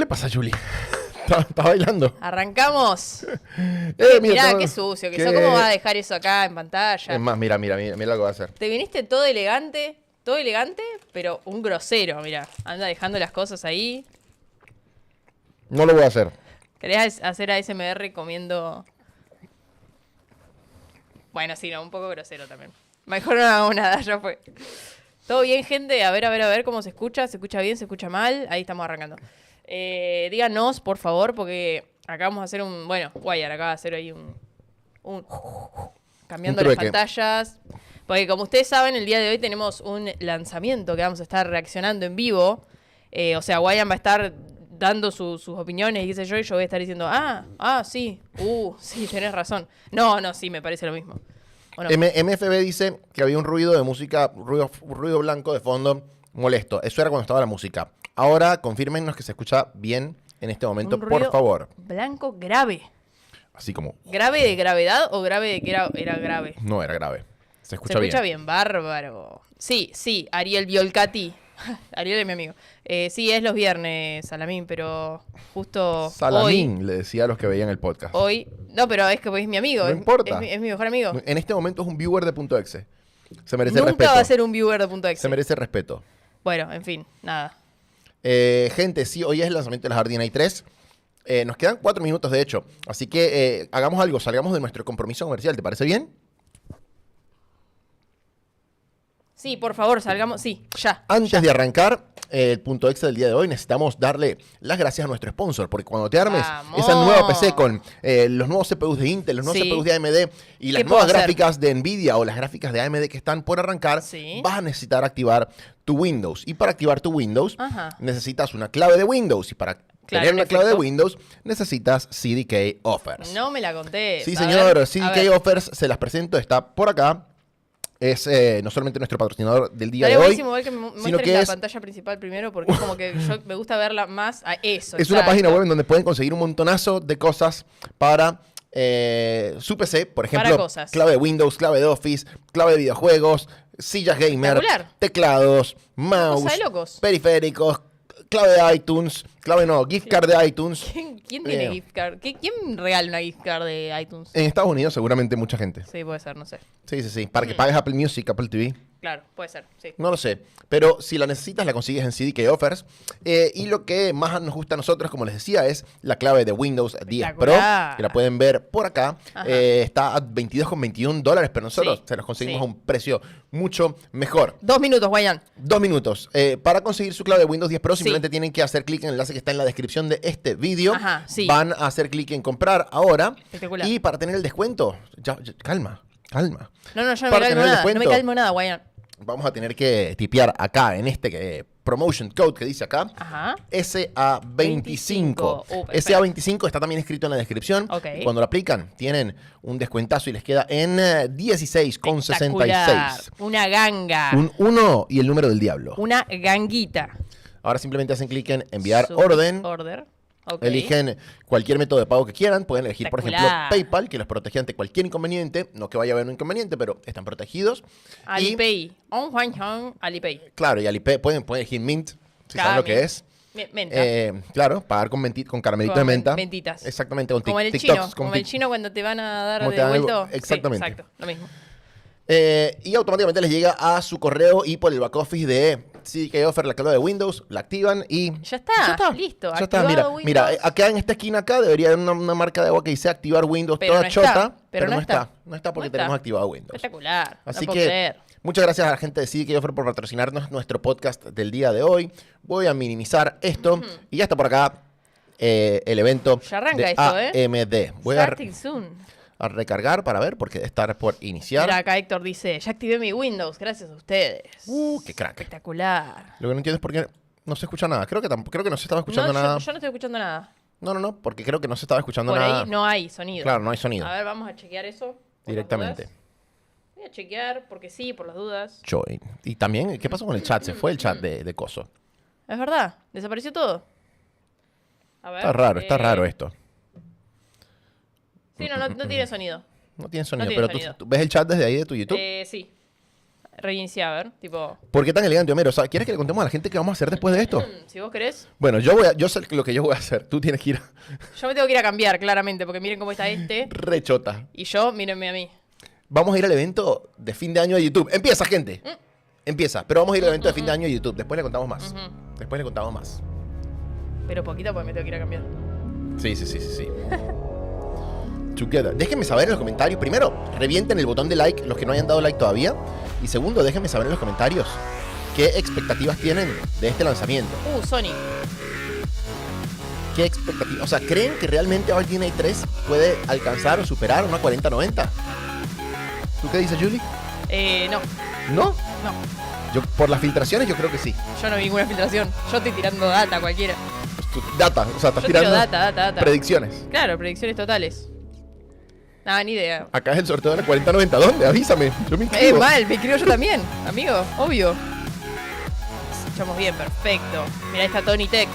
le pasa a Juli? Está bailando. Arrancamos. Mirá, qué sucio que sos. ¿Cómo vas a dejar eso acá en pantalla? Es más, mira lo que va a hacer. Te viniste todo elegante, pero un grosero, mira. Anda dejando las cosas ahí. No lo voy a hacer. ¿Querés hacer ASMR comiendo? Bueno, sí, no, un poco grosero también. Mejor no hago nada, ya fue. ¿Todo bien, gente? A ver cómo se escucha. ¿Se escucha bien? ¿Se escucha mal? Ahí estamos arrancando. Díganos, por favor, porque acá vamos a hacer un... Bueno, Wire acá va a hacer ahí un cambiando las pantallas. Porque como ustedes saben, el día de hoy tenemos un lanzamiento que vamos a estar reaccionando en vivo. O sea, Wire va a estar dando sus opiniones y qué sé yo, y yo voy a estar diciendo, sí, sí, tenés razón. No, sí, me parece lo mismo. No? MFB dice que había un ruido de música, ruido blanco de fondo molesto. Eso era cuando estaba la música. Ahora, confírmenos que se escucha bien en este momento, por favor. Blanco grave. Así como... ¿Grave de gravedad o grave de que era grave? No, era grave. Se escucha bien. Se escucha bien, bárbaro. Sí, Ariel Biolcati. Ariel es mi amigo. Sí, es los viernes, Salamín, pero justo Salamín, hoy, le decía a los que veían el podcast. Hoy, no, pero es que es mi amigo. No importa. Es mi mejor amigo. En este momento es un viewer de PuntoExe. Se merece respeto. Nunca va a ser un viewer de PuntoExe. Se merece respeto. Bueno, en fin, nada. Gente, sí, hoy es el lanzamiento de las RDNA3. Nos quedan 4 minutos, de hecho. Así que hagamos algo, salgamos de nuestro compromiso comercial. ¿Te parece bien? Sí, por favor, salgamos. Sí, ya. Antes de arrancar el PuntoExe del día de hoy, necesitamos darle las gracias a nuestro sponsor. Porque cuando te armes esa nueva PC con los nuevos CPUs de Intel, los nuevos CPUs de AMD y las nuevas gráficas de Nvidia o las gráficas de AMD que están por arrancar, vas a necesitar activar tu Windows. Y para activar tu Windows, necesitas una clave de Windows. Y para tener una clave de Windows, necesitas CDK Offers. No me la conté. Sí, señor. CDK Offers, se las presento, está por acá. Es no solamente nuestro patrocinador del día de hoy, buenísimo ver que me muestres la pantalla principal primero, porque es como que yo me gusta verla más a eso. Es una página web en donde pueden conseguir un montonazo de cosas para su PC. Por ejemplo, clave de Windows, clave de Office, clave de videojuegos, sillas gamer, teclados, mouse, periféricos, clave de iTunes, gift card de iTunes. ¿Quién tiene gift card? ¿Quién regala una gift card de iTunes? En Estados Unidos seguramente mucha gente. Sí, puede ser, no sé. Sí. Para que pagues Apple Music, Apple TV. Claro, puede ser, sí. No lo sé, pero si la necesitas la consigues en CDK Offers. Y lo que más nos gusta a nosotros, como les decía, es la clave de Windows 10 Pro, que la pueden ver por acá. Está a $22,21, pero nosotros se los conseguimos a un precio mucho mejor. 2 minutos, Guayan. 2 minutos. Para conseguir su clave de Windows 10 Pro, simplemente tienen que hacer clic en el enlace que está en la descripción de este vídeo. Van a hacer clic en comprar ahora. Espectacular. Y para tener el descuento, calma. No, yo no me calmo nada, Guayan. Vamos a tener que tipear acá en este promotion code que dice acá. SA25. SA25 está también escrito en la descripción. Cuando lo aplican, tienen un descuentazo y les queda en 16,66. Una ganga. Un 1 y el número del diablo. Una ganguita. Ahora simplemente hacen clic en enviar orden. Eligen cualquier método de pago que quieran. Pueden elegir, por ejemplo, PayPal, que los protege ante cualquier inconveniente. No que vaya a haber un inconveniente, pero están protegidos. Alipay. Alipay. Claro, y Alipay pueden elegir Mint, si saben lo que es. Menta. Claro, pagar con caramelito de menta. Mentitas. Exactamente, con como el TikToks. chino. Como el chino cuando te van a dar de vuelto. Exactamente. Sí, exacto, lo mismo. Y automáticamente les llega a su correo y por el back office de CDK Offer la clave de Windows, la activan y... Ya está, listo. Ya está, mira, acá en esta esquina acá debería haber una marca de agua que dice activar Windows, pero toda chota, pero no está. No está porque tenemos activado Windows. Espectacular. Así que muchas gracias a la gente de CDK Offer por patrocinarnos nuestro podcast del día de hoy. Voy a minimizar esto y ya está por acá el evento ya arranca de esto, AMD. Voy a recargar para ver, porque debe estar por iniciar. Mira, acá Héctor dice, ya activé mi Windows, gracias a ustedes. ¡Qué crack! Espectacular. Lo que no entiendo es por qué no se escucha nada. Creo que no se estaba escuchando nada. Yo no estoy escuchando nada. No, porque creo que no se estaba escuchando nada. Por ahí no hay sonido. Claro, no hay sonido. A ver, vamos a chequear eso. Directamente. Voy a chequear, porque sí, por las dudas. Join. Y también, ¿qué pasó con el chat? Se fue el chat de Coso. Es verdad, desapareció todo. A ver, está raro esto. Sí, no tiene sonido. No tiene sonido, pero tú ves el chat desde ahí de tu YouTube. Sí. Reiniciar, a ver, tipo... ¿Por qué tan elegante, Homero? O sea, ¿quieres que le contemos a la gente qué vamos a hacer después de esto? Si vos querés. Bueno, yo sé lo que yo voy a hacer. Tú tienes que ir Yo me tengo que ir a cambiar, claramente, porque miren cómo está este. rechota. Y yo, mírenme a mí. Vamos a ir al evento de fin de año de YouTube. Empieza, gente. Empieza. Pero vamos a ir al evento de fin de año de YouTube. Después le contamos más. Después le contamos más. Pero poquito, porque me tengo que ir a cambiar. Sí. Together. Déjenme saber en los comentarios. Primero, revienten el botón de like los que no hayan dado like todavía. Y segundo, déjenme saber en los comentarios qué expectativas tienen de este lanzamiento. Sony. ¿Qué expectativas? O sea, ¿creen que realmente RDNA3 puede alcanzar o superar una 4090? ¿Tú qué dices, Julie? No. ¿No? No. Yo, por las filtraciones, yo creo que sí. Yo no vi ninguna filtración. Yo estoy tirando data cualquiera. Data, o sea, estás Yo tirando tiro data. predicciones. Claro, predicciones totales. Nada, ni idea. Acá es el sorteo de la 4090. ¿Dónde? Avísame. Yo me inscribo. Mal, me inscribo yo también, amigo, obvio. Escuchamos bien, perfecto. Mirá, está Tony Tech.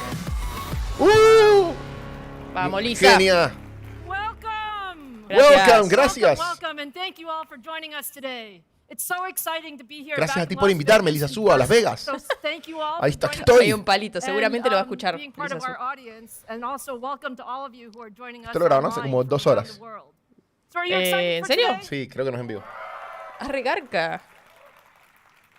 Vamos, Lisa. Genia. Gracias. Welcome, gracias. Welcome and thank you all for joining us today. It's so exciting to be here. Gracias back a ti in por Las invitarme, Vegas Lisa in Suba, a Las person. Vegas. So thank you all Ahí for está, joining estoy. Hay un palito, seguramente lo va a escuchar. being part of Lisa our audience, and also welcome to all of you who are joining us Esto lo grabaron hace online como from 2 around horas. the world. So are you excited ¿En for serio? today? Sí, creo que no es en vivo. Regarca.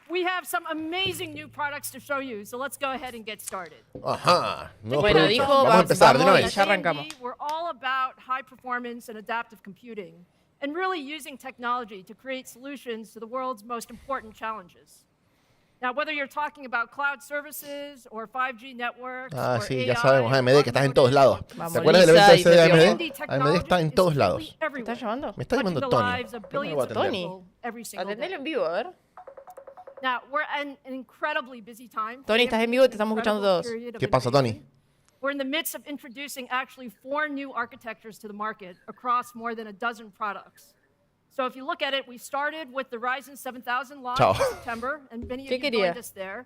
We have some amazing new products to show you, so let's go ahead and get started. Ajá. Nuevos Bueno, productos. dijo, Vamos a empezar de una vamos y vez. ya arrancamos. At AMD, we're all about high performance and adaptive computing, and really using technology to create solutions to the world's most important challenges. Now, whether you're talking about cloud services or 5G networks Ah, or sí, ya AI sabemos, or AMD, que estás en todos lados. Vamos, ¿Se acuerdan del Lisa, evento ese de y se AMD? AMD AMD está en todos lados. ¿Me estás llamando? Me está llamando touching the Tony. lives of Creo que me lo voy a billions of atender. Tony. people every single Atendelo day. en vivo, a ver. Now, we're in an incredibly busy time. Tony, estás en vivo, te estamos escuchando todos. ¿Qué pasa, Tony? We're in the midst of introducing actually 4 new architectures to the market across more than a dozen products. So if you look at it, we started with the Ryzen 7000 launch Chao. in September, and many of ¿Qué you quería? joined us there.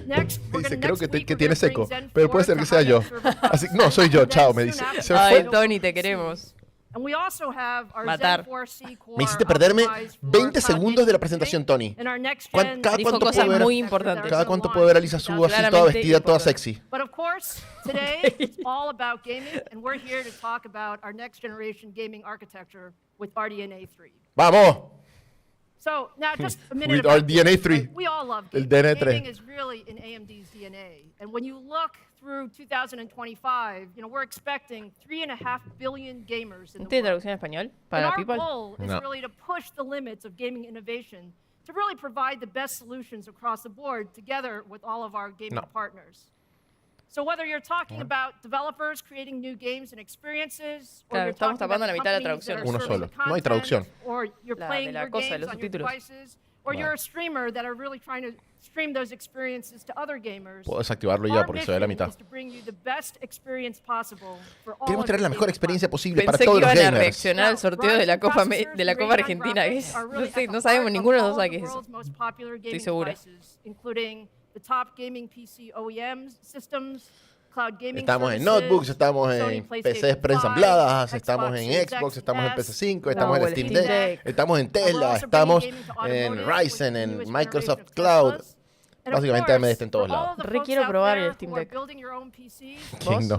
Next, we're Dice, gonna creo next week que we're tiene gonna bring seco, Zen pero puede 4 ser que to sea yo. high-end server Así, no, soy yo, and chao, then me soon dice. after Se that, fue. Ay, Tony, te queremos. And we also have our Matar. Zen 4C core Me hiciste perderme optimized for 20 cloud segundos de la gaming presentación, Tony. and our next ¿Cuán- gen cada Dijo cuánto cosas puedo ver? muy importantes. Cada cuánto puedo ver a Lisa Suba así toda Claramente vestida, toda importante. sexy. But of course, today it's all about gaming, and we're here to talk about our next generation gaming architecture with RDNA3. ¡Vamos! So now just a minute With about RDNA3. gaming, right? We all love El gaming. DNA3. Gaming is really in AMD's DNA. And when you look through 2025, we're expecting 3.5 billion gamers in ¿No the tiene world. traducción en español? And Para our people. goal is No. really to push the limits of gaming innovation to really provide the best solutions across the board together with all of our gaming No. partners. So whether you're talking about developers creating new games and experiences, or Claro, you're estamos talking tapando about la mitad de la companies that traducción. are Uno serving solo. No hay content, traducción. or you're La playing de la your cosa de games los on your subtítulos. devices, or you're a streamer that are really trying to stream those experiences to other gamers. Puedo desactivarlo ya Our porque se ve la mission mitad. is to bring you the best experience possible for all Queremos of traer la your mejor gaming experiencia partners. posible para Pensé que todos los iban a gamers. reaccionar al sorteo de la Copa, de la Copa Argentina. Que es, no sabemos, ninguno de los dos sabe qué es eso. Estoy segura. Estamos en notebooks, estamos en PCs preensambladas, estamos en Xbox, estamos en PC5, estamos en No, el Steam el Deck, Steam Deck. estamos en Tesla, estamos en Ryzen, en Microsoft Cloud. Básicamente AMD está en todos lados. Re quiero probar el Steam Deck. ¿Quién no?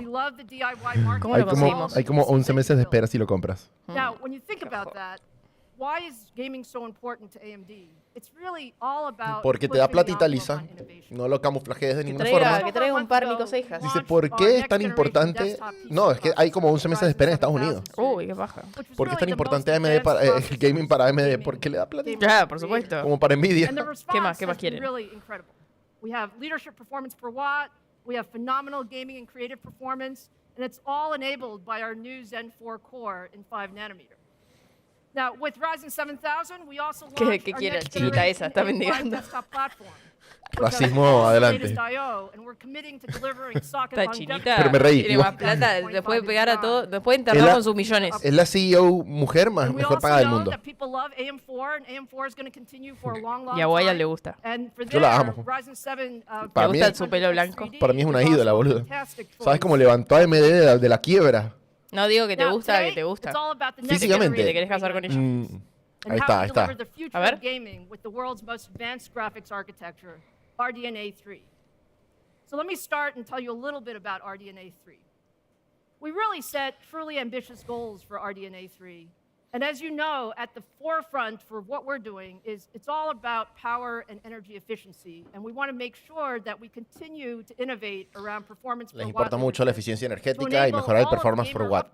¿Cómo Hay lo como, conseguimos? hay como 11 meses de espera si lo compras. Now, when you think about that, why is gaming so important to AMD? It's really all about Porque te da pushing the platita, envelope Lisa. on innovation. No lo camuflajees de ninguna traiga- forma. que traiga un par Nico Seijas. Dice, ¿por qué es tan importante? No, es que hay como 11 meses de espera en Estados Unidos. Uy, qué paja. ¿Por qué es tan importante AMD para, el gaming para AMD? Porque le da platita. Ya, por supuesto. Como para Nvidia. And the ¿Qué response más has been quieren? really incredible. We have leadership performance per watt, we have phenomenal gaming and creative performance, and it's all enabled by our new Zen 4 core in 5 nanometer. Now, with Ryzen 7000, we also ¿Qué launched our quiere, next chiquita esa? Está generation A5 mendigando. desktop platform. Racismo adelante. Esta chinita Pero me reí. tiene más plata, le puede pegar a todo, le puede enterrar Es la- con sus millones. Es la CEO mujer más mejor pagada del mundo. Y a Guaya le gusta. Yo la amo. Para ¿Te mí- gusta su pelo blanco? Para mí es una ídola, boludo. ¿Sabes cómo levantó a AMD de la quiebra? No digo que te gusta, que te gusta. Físicamente. ¿Te querés casar con ella? and how we deliver the future of gaming with the world's most advanced graphics architecture, RDNA3. So let me start and tell you a little bit about RDNA3. We really set truly ambitious goals for RDNA3. And as you know, at the forefront for what we're doing is it's all about power and energy efficiency. And we want to make sure that we continue to innovate around performance per watt. Les importa mucho la eficiencia energética y mejorar el performance per watt.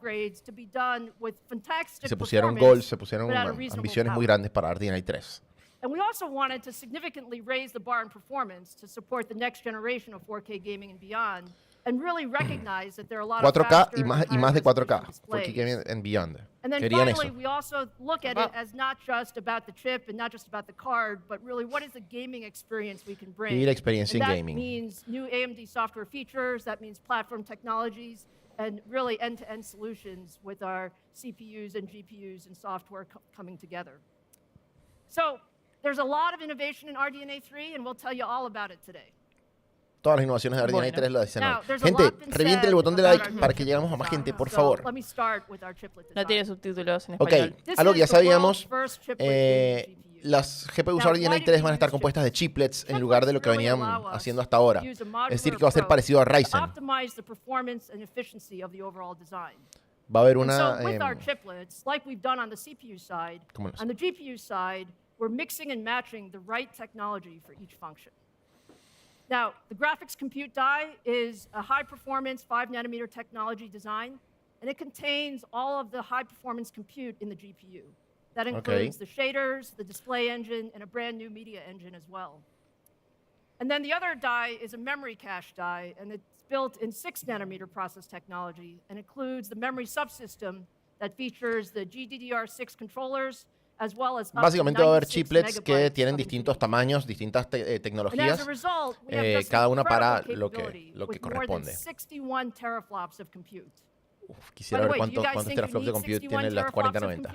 Se pusieron goals, se pusieron ambiciones muy grandes para RDNA3. And we also wanted to significantly raise the bar in performance to support the next generation of 4K gaming and beyond. And really recognize that there are a lot of 4K y más de 4K, 4K gaming and beyond. And then finally, we also look at it as not just about the chip and not just about the card, but really what is the gaming experience we can bring. Y la experiencia en gaming. That means new AMD software features, that means platform technologies, and really end-to-end solutions with our CPUs and GPUs and software coming together. So there's a lot of innovation in RDNA3, and we'll tell you all about it today. Todas las innovaciones de RDNA3 lo dicen hoy. Gente, revienten el botón de like para que lleguemos a más gente, por favor. No tiene subtítulos en español. Ok, algo que ya sabíamos, las GPUs RDNA3 van a estar compuestas de chiplets en lugar de lo que venían haciendo hasta ahora. Es decir, que va a ser parecido a Ryzen. Va a haber una... ¿Cómo no sé? We're mixing and matching the right technology for each function. Now, the graphics compute die is a high-performance 5-nanometer technology design, and it contains all of the high-performance compute in the GPU. That includes the shaders, the display engine, and a brand-new media engine as well. And then the other die is a memory cache die, and it's built in 6-nanometer process technology, and includes the memory subsystem that features the GDDR6 controllers, Básicamente va a haber chiplets que tienen distintos tamaños, distintas tecnologías, cada una para lo que corresponde. Quisiera ver cuántos teraflops de compute tiene la 4090.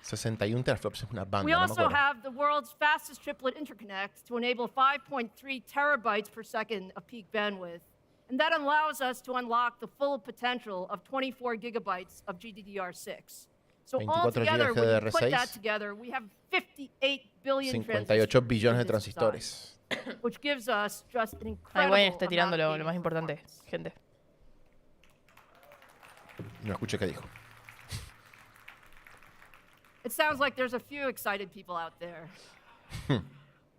61 teraflops es una banda. We also have the world's fastest triplet interconnect to enable 5.3 terabytes per second of peak bandwidth. And that allows us to unlock the full potential of 24 gigabytes of GDDR6. So altogether, when you put that together, we have 58 billion 58 billones de transistores. Which gives us just an incredible Wayne está tirando lo más importante, gente. No escuché qué dijo. It sounds like there's a few excited people out there.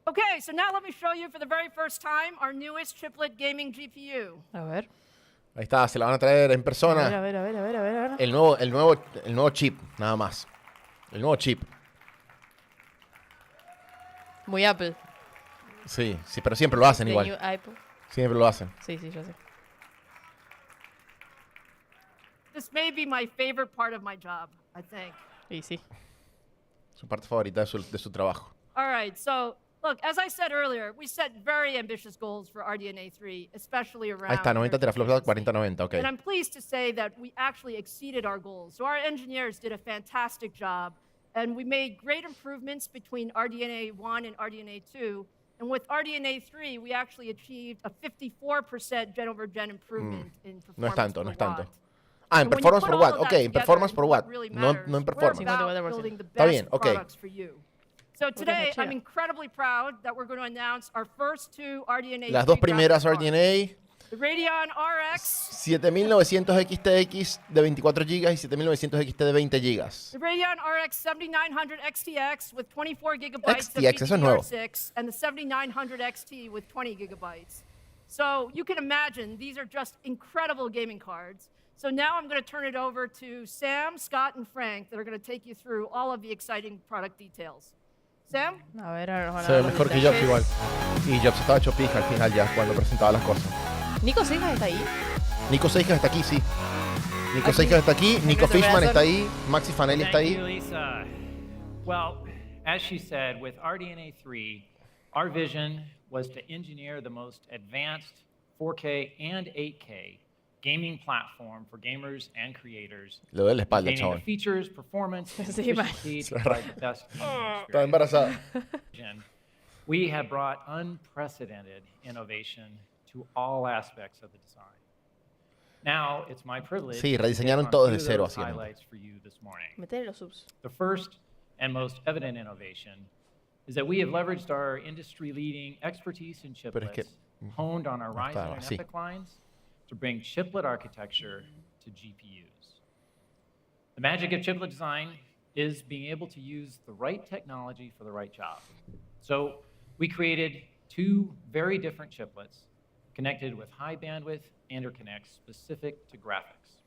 Okay, so now let me show you for the very first time our newest chiplet gaming GPU. A ver. Ahí está, se la van a traer en persona. A ver. El nuevo chip, nada más. El nuevo chip. Muy Apple. Sí, pero siempre lo hacen igual. Siempre lo hacen. Sí, yo sé. This may be my favorite part of my job, I think. Y sí. Su parte favorita de su trabajo. All right, so look, as I said earlier, we set very ambitious goals for RDNA3, especially around... Ahí está, 90 teraflops, 4090, okay. And I'm pleased to say that we actually exceeded our goals. So our engineers did a fantastic job, and we made great improvements between RDNA1 and RDNA2. And with RDNA3, we actually achieved a 54% gen-over-gen improvement in performance No es tanto. Ah, en performance per watt. Ok, en performance per watt. No en performance. Está bien, ok. So today, I'm incredibly proud that we're going to announce our first two RDNA. Las dos primeras RDNA. The Radeon RX 7900 XTX de 24 GB y 7900 XT de 20 GB. The Radeon RX 7900 XTX with 24 gigabytes XTX, of DDR6 and the 7900 XT with 20 gigabytes. So you can imagine these are just incredible gaming cards. So now I'm going to turn it over to Sam, Scott, and Frank that are going to take you through all of the exciting product details. Sam? A ver, se ve mejor que Jobs igual. Y Jobs estaba hecho pija al final ya cuando presentaba las cosas. ¿Nico Seijas está ahí? Nico Seijas está aquí, sí. Nico Seijas está aquí, Nico Fishman está ahí, Maxi Fanelli está ahí. Thank you, Lisa. Well, as she said, with RDNA3, our vision was to engineer the most advanced 4K and 8K gaming platform for gamers and creators. Le doy la espalda, Gaining chaval. the features, performance, efficiency to provide the best Está embarazada. We have brought unprecedented innovation to all aspects of the design. Now, it's my privilege Sí, to rediseñaron hit on todo two desde of cero, those básicamente. highlights for you this morning. Metele los subs. The first and most evident innovation is that we have leveraged our industry-leading expertise in Pero es que chiplets, honed on our no Ryzen estaba and así. EPYC lines, to bring chiplet architecture to GPUs. The magic of chiplet design is being able to use the right technology for the right job. So we created two very different chiplets connected with high bandwidth interconnects specific to graphics.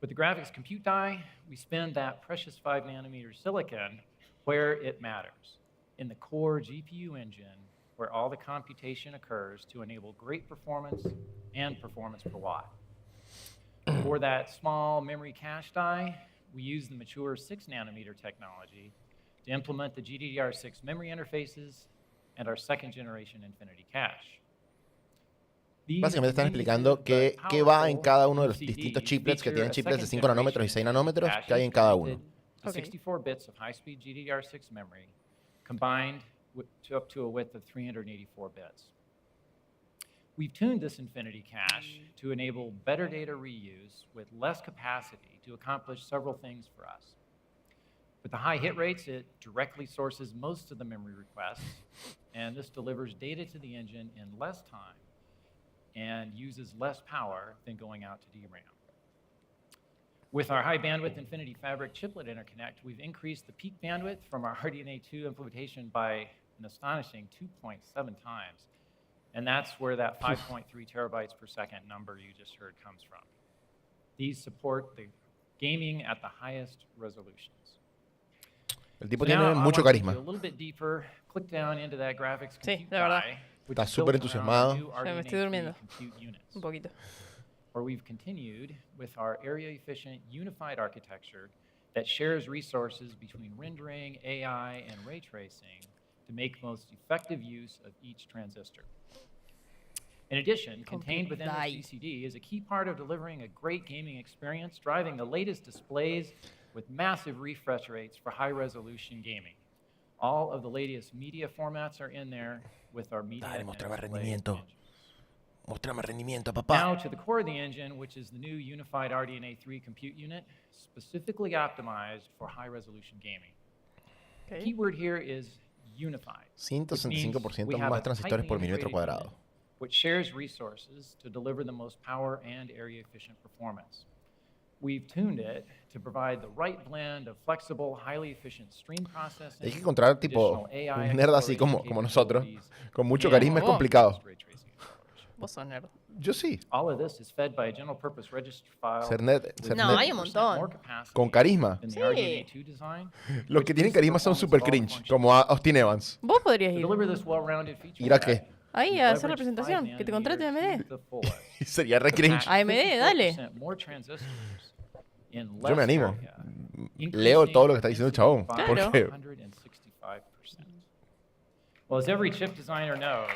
With the graphics compute die, we spin that precious 5nm silicon where it matters, in the core GPU engine where all the computation occurs to enable great performance and performance per watt. For that small memory cache die, we use the mature 6nm technology to implement the GDDR6 memory interfaces and our second generation Infinity Cache. Básicamente están explicando qué va en cada uno de los distintos chiplets que tienen chiplets de 5 nanómetros y 6 nanómetros, que hay en cada uno. 64 bits of high-speed GDDR6 memory combined up to a width of 384 bits. We've tuned this Infinity Cache to enable better data reuse with less capacity to accomplish several things for us. With the high hit rates, it directly sources most of the memory requests, and this delivers data to the engine in less time and uses less power than going out to DRAM. With our high bandwidth Infinity Fabric chiplet interconnect, we've increased the peak bandwidth from our RDNA2 implementation by an astonishing 2.7 times. And that's where that 5.3 terabytes per second number you just heard comes from. These support the gaming at the highest resolutions. El tipo tiene mucho carisma. A little bit deeper, click down into that graphics compute de verdad. die, which Está is built súper around entusiasmado. new Me estoy RDNA3 durmiendo. compute units, Un poquito. where we've continued with our area-efficient unified architecture that shares resources between rendering, AI, and ray tracing to make most effective use of each transistor. In addition, contained within this DCD is a key part of delivering a great gaming experience, driving the latest displays with massive refresh rates for high-resolution gaming. All of the latest media formats are in there with our media and mostrame display rendimiento. engines. Mostrame rendimiento, Now papá. to the core of the engine, which is the new unified RDNA3 compute unit, specifically optimized for high-resolution gaming. The Okay. keyword here is unified, which means 165% we have más a transistores tightly por milímetro integrated cuadrado. unit which shares resources to deliver the most power and area-efficient performance. We've tuned it to provide the right blend of flexible, highly efficient stream processing. Hay que encontrar tipo additional AI un nerd así como nosotros, con mucho carisma es complicado. ray tracing acceleration. Vos sos nerd. Yo sí. All of this is fed by a general purpose registry file. Ser nerd, with ser No, nerd. hay un montón. more capacity Con carisma. than the Sí. RDNA2 design, Los que tienen carisma son super cringe, como Austin Evans. Vos podrías to ir. deliver this well-rounded feature ¿Ir a set, qué? Ahí we've a hacer la leveraged presentación. 5 Que te contrate nanometer AMD. to the fullest. Sería re cringe. AMD, dale. 50% more transistors in Yo less me animo. area, Leo todo lo que está diciendo el chabón. increasing Claro. Porque 165%. Well, as every chip designer knows,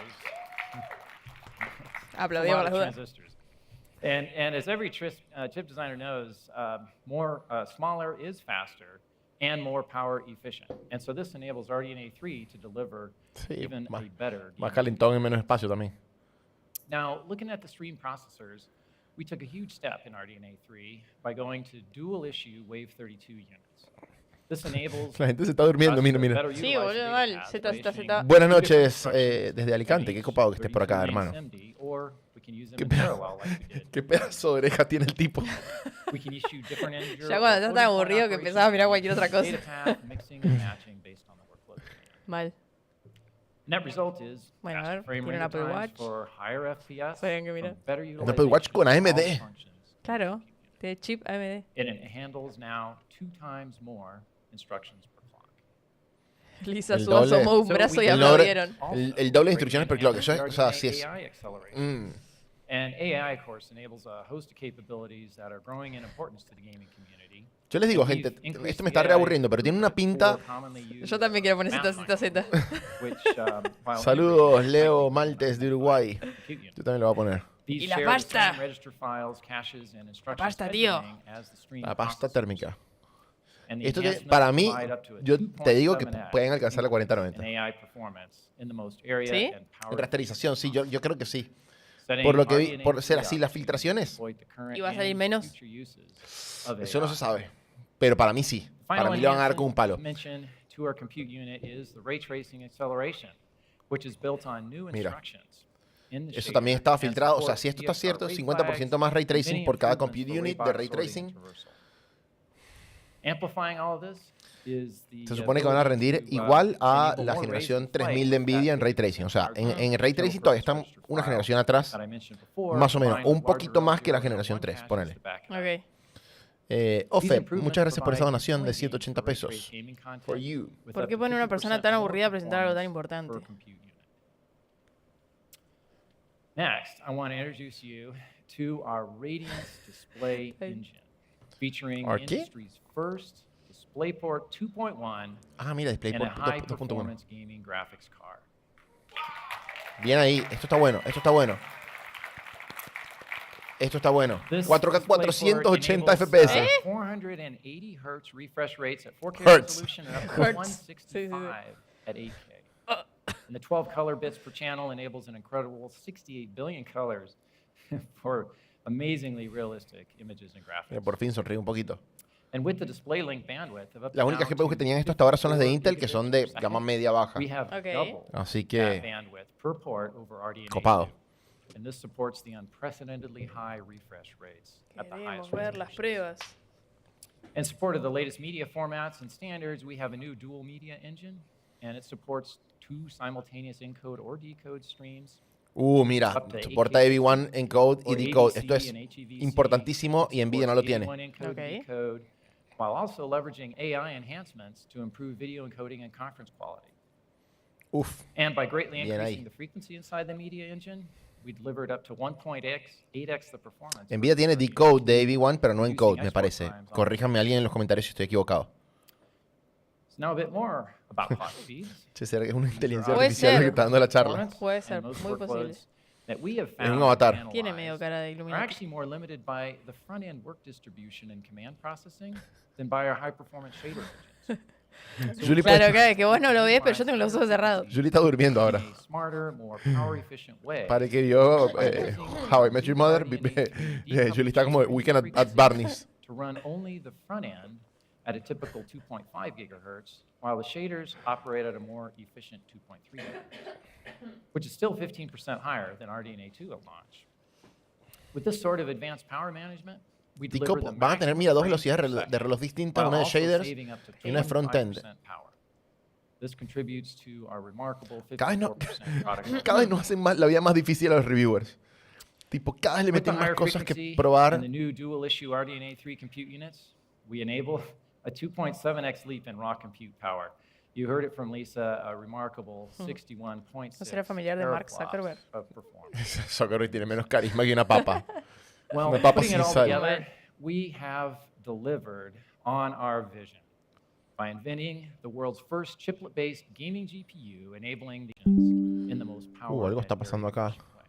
a Aplaudimos lot las of dudas. transistors. And as every chip designer knows, smaller is faster and more power efficient. And so this enables RDNA3 to deliver sí, even a better más gaming. calentón y menos espacio también. Now, looking at the stream processors, we took a huge step in RDNA3 by going to dual issue Wave 32 units. This enables La gente se está durmiendo, us mira, to mira. better Sí, utilize boludo, data mal. paths Z, by Z, issuing Z. Buenas two noches different instructions desde Alicante. Qué copado que estés por acá, 32 hermano. SMD, or we can use them Qué in pedazo, parallel like we did. qué pedazo de oreja tiene el tipo. We can issue different integer Ya cuando or estás tan floating aburrido point que empezás a mirar cualquier otra cosa. data path mixing and matching based on the workload demand. Mal. Net result is Bueno, a faster ver, frame tiene un rate Apple times Watch. for higher FPS, Saben que mirar. from better Un Apple Watch con utilization of AMD. all functions. Claro. De chip AMD. And it handles now 2 times more instructions per clock. Lisa El Suba doble. asomó un brazo y El aplaudieron. el doble de instrucciones per clock. Eso es, o sea, sí es. AI acceleration. Mm. And AI, of course, enables a host of capabilities that are growing in importance to the gaming community. Yo les digo, gente, esto me está reaburriendo, pero tiene una pinta. Yo también quiero poner Z. Saludos, Leo Maltes de Uruguay. Yo también lo voy a poner. Y la pasta. La pasta, tío. La pasta térmica. Esto Esto para mí, yo te digo que pueden alcanzar la 4090. ¿Sí? En rasterización, sí, yo creo que sí. Por lo que vi, por ser así las filtraciones. ¿Y va a salir menos? Eso no se sabe. Pero para mí sí. Para mí le van a dar con un palo. Mira. Eso también estaba filtrado. O sea, si esto está cierto, 50% más ray tracing por cada compute unit de ray tracing. Se supone que van a rendir igual a la generación 3000 de NVIDIA en ray tracing. O sea, en ray tracing todavía están una generación atrás, más o menos, un poquito más que la generación 3, ponele. Ok. Ofe, muchas gracias por esa donación de 180 pesos. For you. ¿Por qué pone una persona tan aburrida a presentar algo tan importante? Next, I want to introduce you to our Radiance Display Engine, featuring the industry's first DisplayPort 2.1 mira, and a DisplayPort 2.1. high-performance gaming graphics card. Bien ahí, esto está bueno, esto está bueno. Esto está bueno. 4K 480 FPS. 480 Hz refresh rates at 4K Hertz. resolution and up to 165 at 8K. And the 12 color bits per channel enables an incredible 68 billion colors for amazingly realistic images and graphics. Por fin sonríe un poquito. And with the display link bandwidth of up to Las únicas GPUs que tenían esto hasta ahora son las de Intel, que son de gama media baja. We have double Así that que, bandwidth per port over RDNA2. copado. And this supports the unprecedentedly high refresh rates at the highest Queremos ver las resolutions. pruebas. In support of the latest media formats and standards, we have a new dual media engine, and it supports 2 simultaneous encode or decode streams. Mira, soporta AV1 encode y decode. Esto es importantísimo y NVIDIA no lo tiene. Okay. While also leveraging AI enhancements to improve video encoding and conference quality. Uf. And by greatly Bien ahí. increasing the frequency inside the media engine, we delivered up to 1.8x the performance. NVIDIA tiene decode de AV1, pero no encode, me parece. Corríjame alguien en los comentarios si estoy equivocado. So now a bit more about clock speeds. Che, será que es una inteligencia Puede artificial lo ser. que está dando la charla. Performance, Puede ser, and most muy posible. workloads that we have Es found un avatar. and Tiene medio analyzed cara de are Illuminati. actually more limited by the front-end work distribution and command processing than by our high-performance shader engines. Julie, Claro, que vos no lo ves, pero yo tengo los ojos cerrados. Julie está durmiendo ahora. In a smarter, more power-efficient way. Para que vio How I Met Your Mother, Julie está como Weekend at Barney's. To run only the front end at a typical 2.5 gigahertz, while the shaders operate at a more efficient 2.3 gigahertz, which is still 15% higher than RDNA2 at launch. With this sort of advanced power management, we deliver the Van a tener, mira, dos velocidades de reloj distintas, while una de also shaders saving up to y una de front-end. 25% power. This contributes to our remarkable Cada vez, 54% product cada vez nos hacen más, la vida más difícil a los reviewers. Tipo, cada vez le With the meten más higher cosas que frequency probar. and the new dual-issue RDNA3 compute units, we enable a 2.7x leap in raw compute power. You heard it from Lisa, a remarkable 61.6 ¿No será familiar de Mark teraflops Zuckerberg? of performance. Zuckerberg tiene menos carisma que una papa. Well, Una papa putting it sin all sal. together, we have delivered on our vision by inventing the world's first chiplet-based gaming GPU, enabling the in the most power algo está and pasando very acá. efficient way.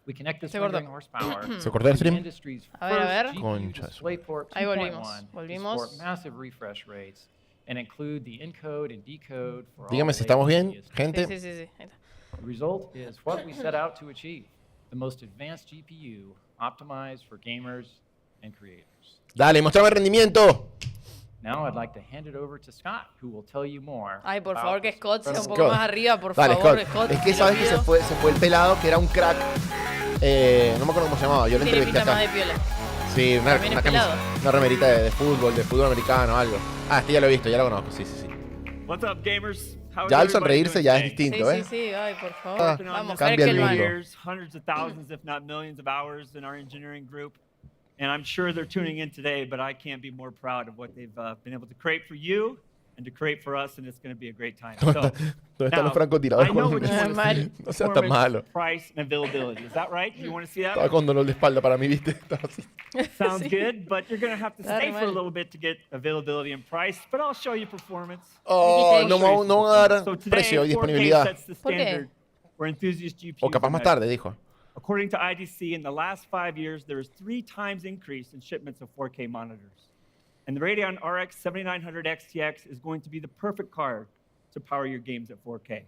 We connect this Se cortó. rendering horsepower ¿Se cortó el to the stream? industry's A ver, a ver. first GPU Concha de su- DisplayPort Ahí 2.1 volvimos. to support massive refresh rates and include the encode and decode for all Dígame the si estamos bien, latest media gente. Sí, sí, sí. Ahí está. the result is what we set out to achieve, the most advanced GPU optimized for gamers and creators. Dale, mostrame el rendimiento. Now I'd like to hand it over to Scott, who will tell you more. Ay, por about favor, que this Scott sea un incredible- poco más arriba, por Dale, favor, Scott. Scott. Es que te sabes lo que pido. se fue el pelado, que era un crack. No me acuerdo cómo se llamaba. Yo lo Tiene entrevisté pinta más acá. de piola. Sí, También es pelado. una remerita de fútbol americano, algo. Este ya lo he visto, ya lo conozco, sí, sí, sí. What's up, gamers? How is Ya al everybody sonreírse doing ya es today? distinto, Sí, ¿eh? sí, sí. Ay, por favor. Working on Vamos, this Cambia el Ferkel mundo. va. years, hundreds of thousands, if not millions of hours in our engineering group. And I'm sure they're tuning in today, but I can't be more proud of what they've been able to create for you and to create for us, and it's going to be a great time. So, ¿Dónde están now, los francotiradores? I know what you want to Mal. see. No seas tan malo. Performance, price, and availability. Is that right? You want to see that? Estaba con dolor de espalda para mí, ¿viste? Estaba así. Sounds Sí. good, but you're going to have to Está stay re for a mal. little bit to get availability and price, but I'll show you performance. Oh, no, no van a dar So today, precio y 4K disponibilidad. sets the ¿Por qué? standard for enthusiast GPUs. O capaz and más measures. tarde, dijo. According to IDC, in the last 5 years, there is 3 times increase in shipments of 4K monitors. And the Radeon RX 7900 XTX is going to be the perfect card to power your games at 4K.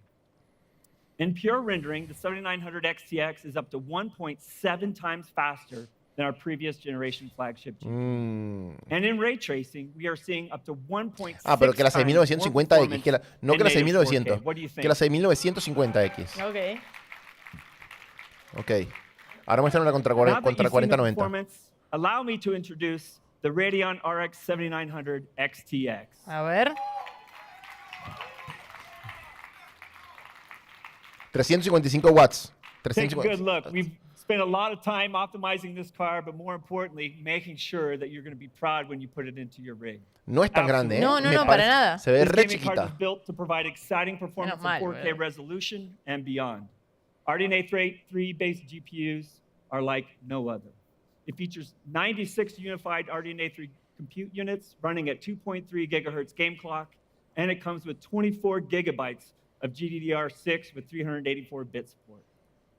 In pure rendering, the 7900 XTX is up to 1.7 times faster than our previous generation flagship GPU. And in ray tracing, we are seeing up to 1.6 pero que la times 6950X, que la, no in que la native 6900, 4K. What do you think? que la 6950X. Ok. Ok. Ahora muéstrame la contra Now that you've seen the 4090. performance, allow me to introduce the Radeon RX 7900 XTX. A ver. 355 watts. Take a good 350. look. We've spent a lot of time optimizing this car, but more importantly, making sure that you're going to be proud when you put it into your rig. No es tan grande, ¿eh? No, no, Me no, para nada. Se ve This re gaming card chiquita. is built to provide exciting performance Menos in mal, 4K bro. resolution and beyond. RDNA3 based GPUs are like no other. It features 96 unified RDNA3 compute units running at 2.3 gigahertz game clock, and it comes with 24 gigabytes of GDDR6 with 384-bit support.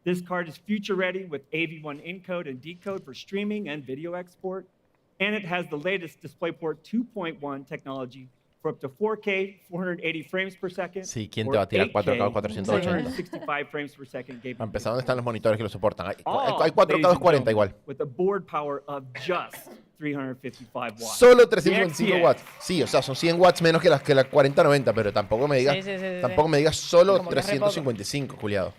This card is future-ready with AV1 encode and decode for streaming and video export, and it has the latest DisplayPort 2.1 technology for up to 4K 480 frames per second. Sí, ¿quién te va a tirar 4K 480? 465 frames per second gaming. Para empezar, ¿dónde están los monitores que lo soportan? Hay All, 4K ladies and 240 gentlemen, igual. With a board power of just 355 watts. Solo 325 The watts. Sí, o sea, son 100 watts menos que la 4090, pero tampoco me digas, tampoco me digas solo Como que es re poco. 355, culiado.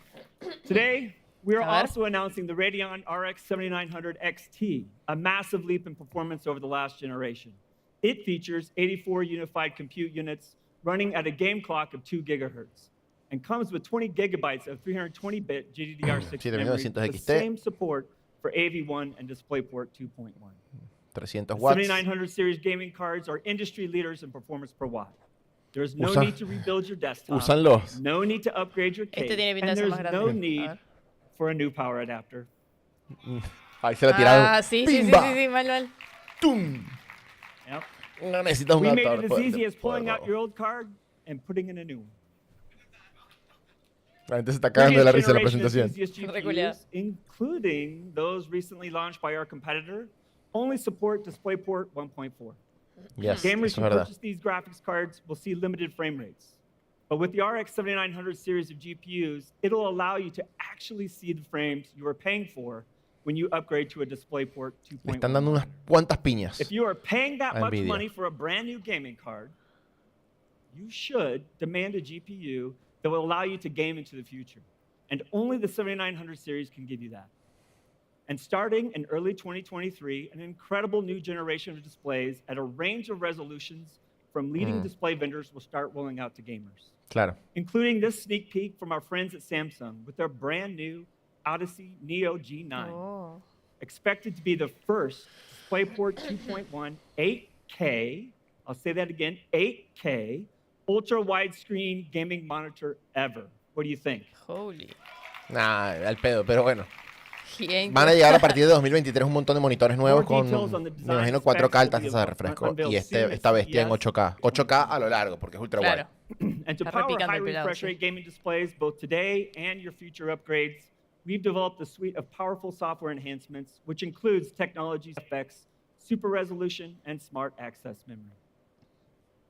Today, we are A ver. also announcing the Radeon RX 7900 XT, a massive leap in performance over the last generation. It features 84 unified compute units running at a game clock of 2 gigahertz and comes with 20 gigabytes of 320-bit GDDR6 memory with the 7900 XT. same support for AV1 and DisplayPort 2.1. 300 watts. 7900 series gaming cards are industry leaders in performance per watt. There's no Usan- need to rebuild your desktop. Úsanlos. No need to upgrade your case. Este tiene pinta And de ser there's más no grande. need A ver. for a new power adapter. Ahí se la tiraron. Ah, sí, sí, sí, ¡Pimba! sí, mal, mal. ¡Tum! Yep. No necesitas un We made adaptador. it as easy as Poder, pulling out poder. your old card and putting in a new one. La gente se está cagando de la risa en la Previous presentación. generation Re GPUs, culiado. including those recently launched by our competitor, only support DisplayPort 1.4. Yes, Gamers eso who es verdad. purchase these graphics cards will see limited frame rates. But with the RX 7900 series of GPUs, it'll allow you to actually see the frames you are paying for when you upgrade to a DisplayPort Le están dando 2.1. unas cuantas piñas. If you are paying that a much Nvidia. money for a brand new gaming card, you should demand a GPU that will allow you to game into the future. And only the 7900 series can give you that. And starting in early 2023, an incredible new generation of displays at a range of resolutions from leading display vendors will start rolling out to gamers, Claro. including this sneak peek from our friends at Samsung with their brand new Odyssey Neo G9. Oh. Expected to be the first DisplayPort 2.1 8K, I'll say that again, 8K, ultra widescreen gaming monitor ever. What do you think? Holy. Nah, al pedo, pero bueno. Bien. Van a llegar a partir de 2023 un montón de monitores nuevos More con, details on the me design imagino, specs 4K altas will be tasas de refresco. unveiled Y soon at esta bestia en CES. 8K. 8K a lo largo, porque es ultra Claro. wide. And to Está power repicando high el pelado, refresh sí. rate gaming displays both today and your future upgrades, we've developed a suite of powerful software enhancements, which includes technologies FX, super resolution, and smart access memory.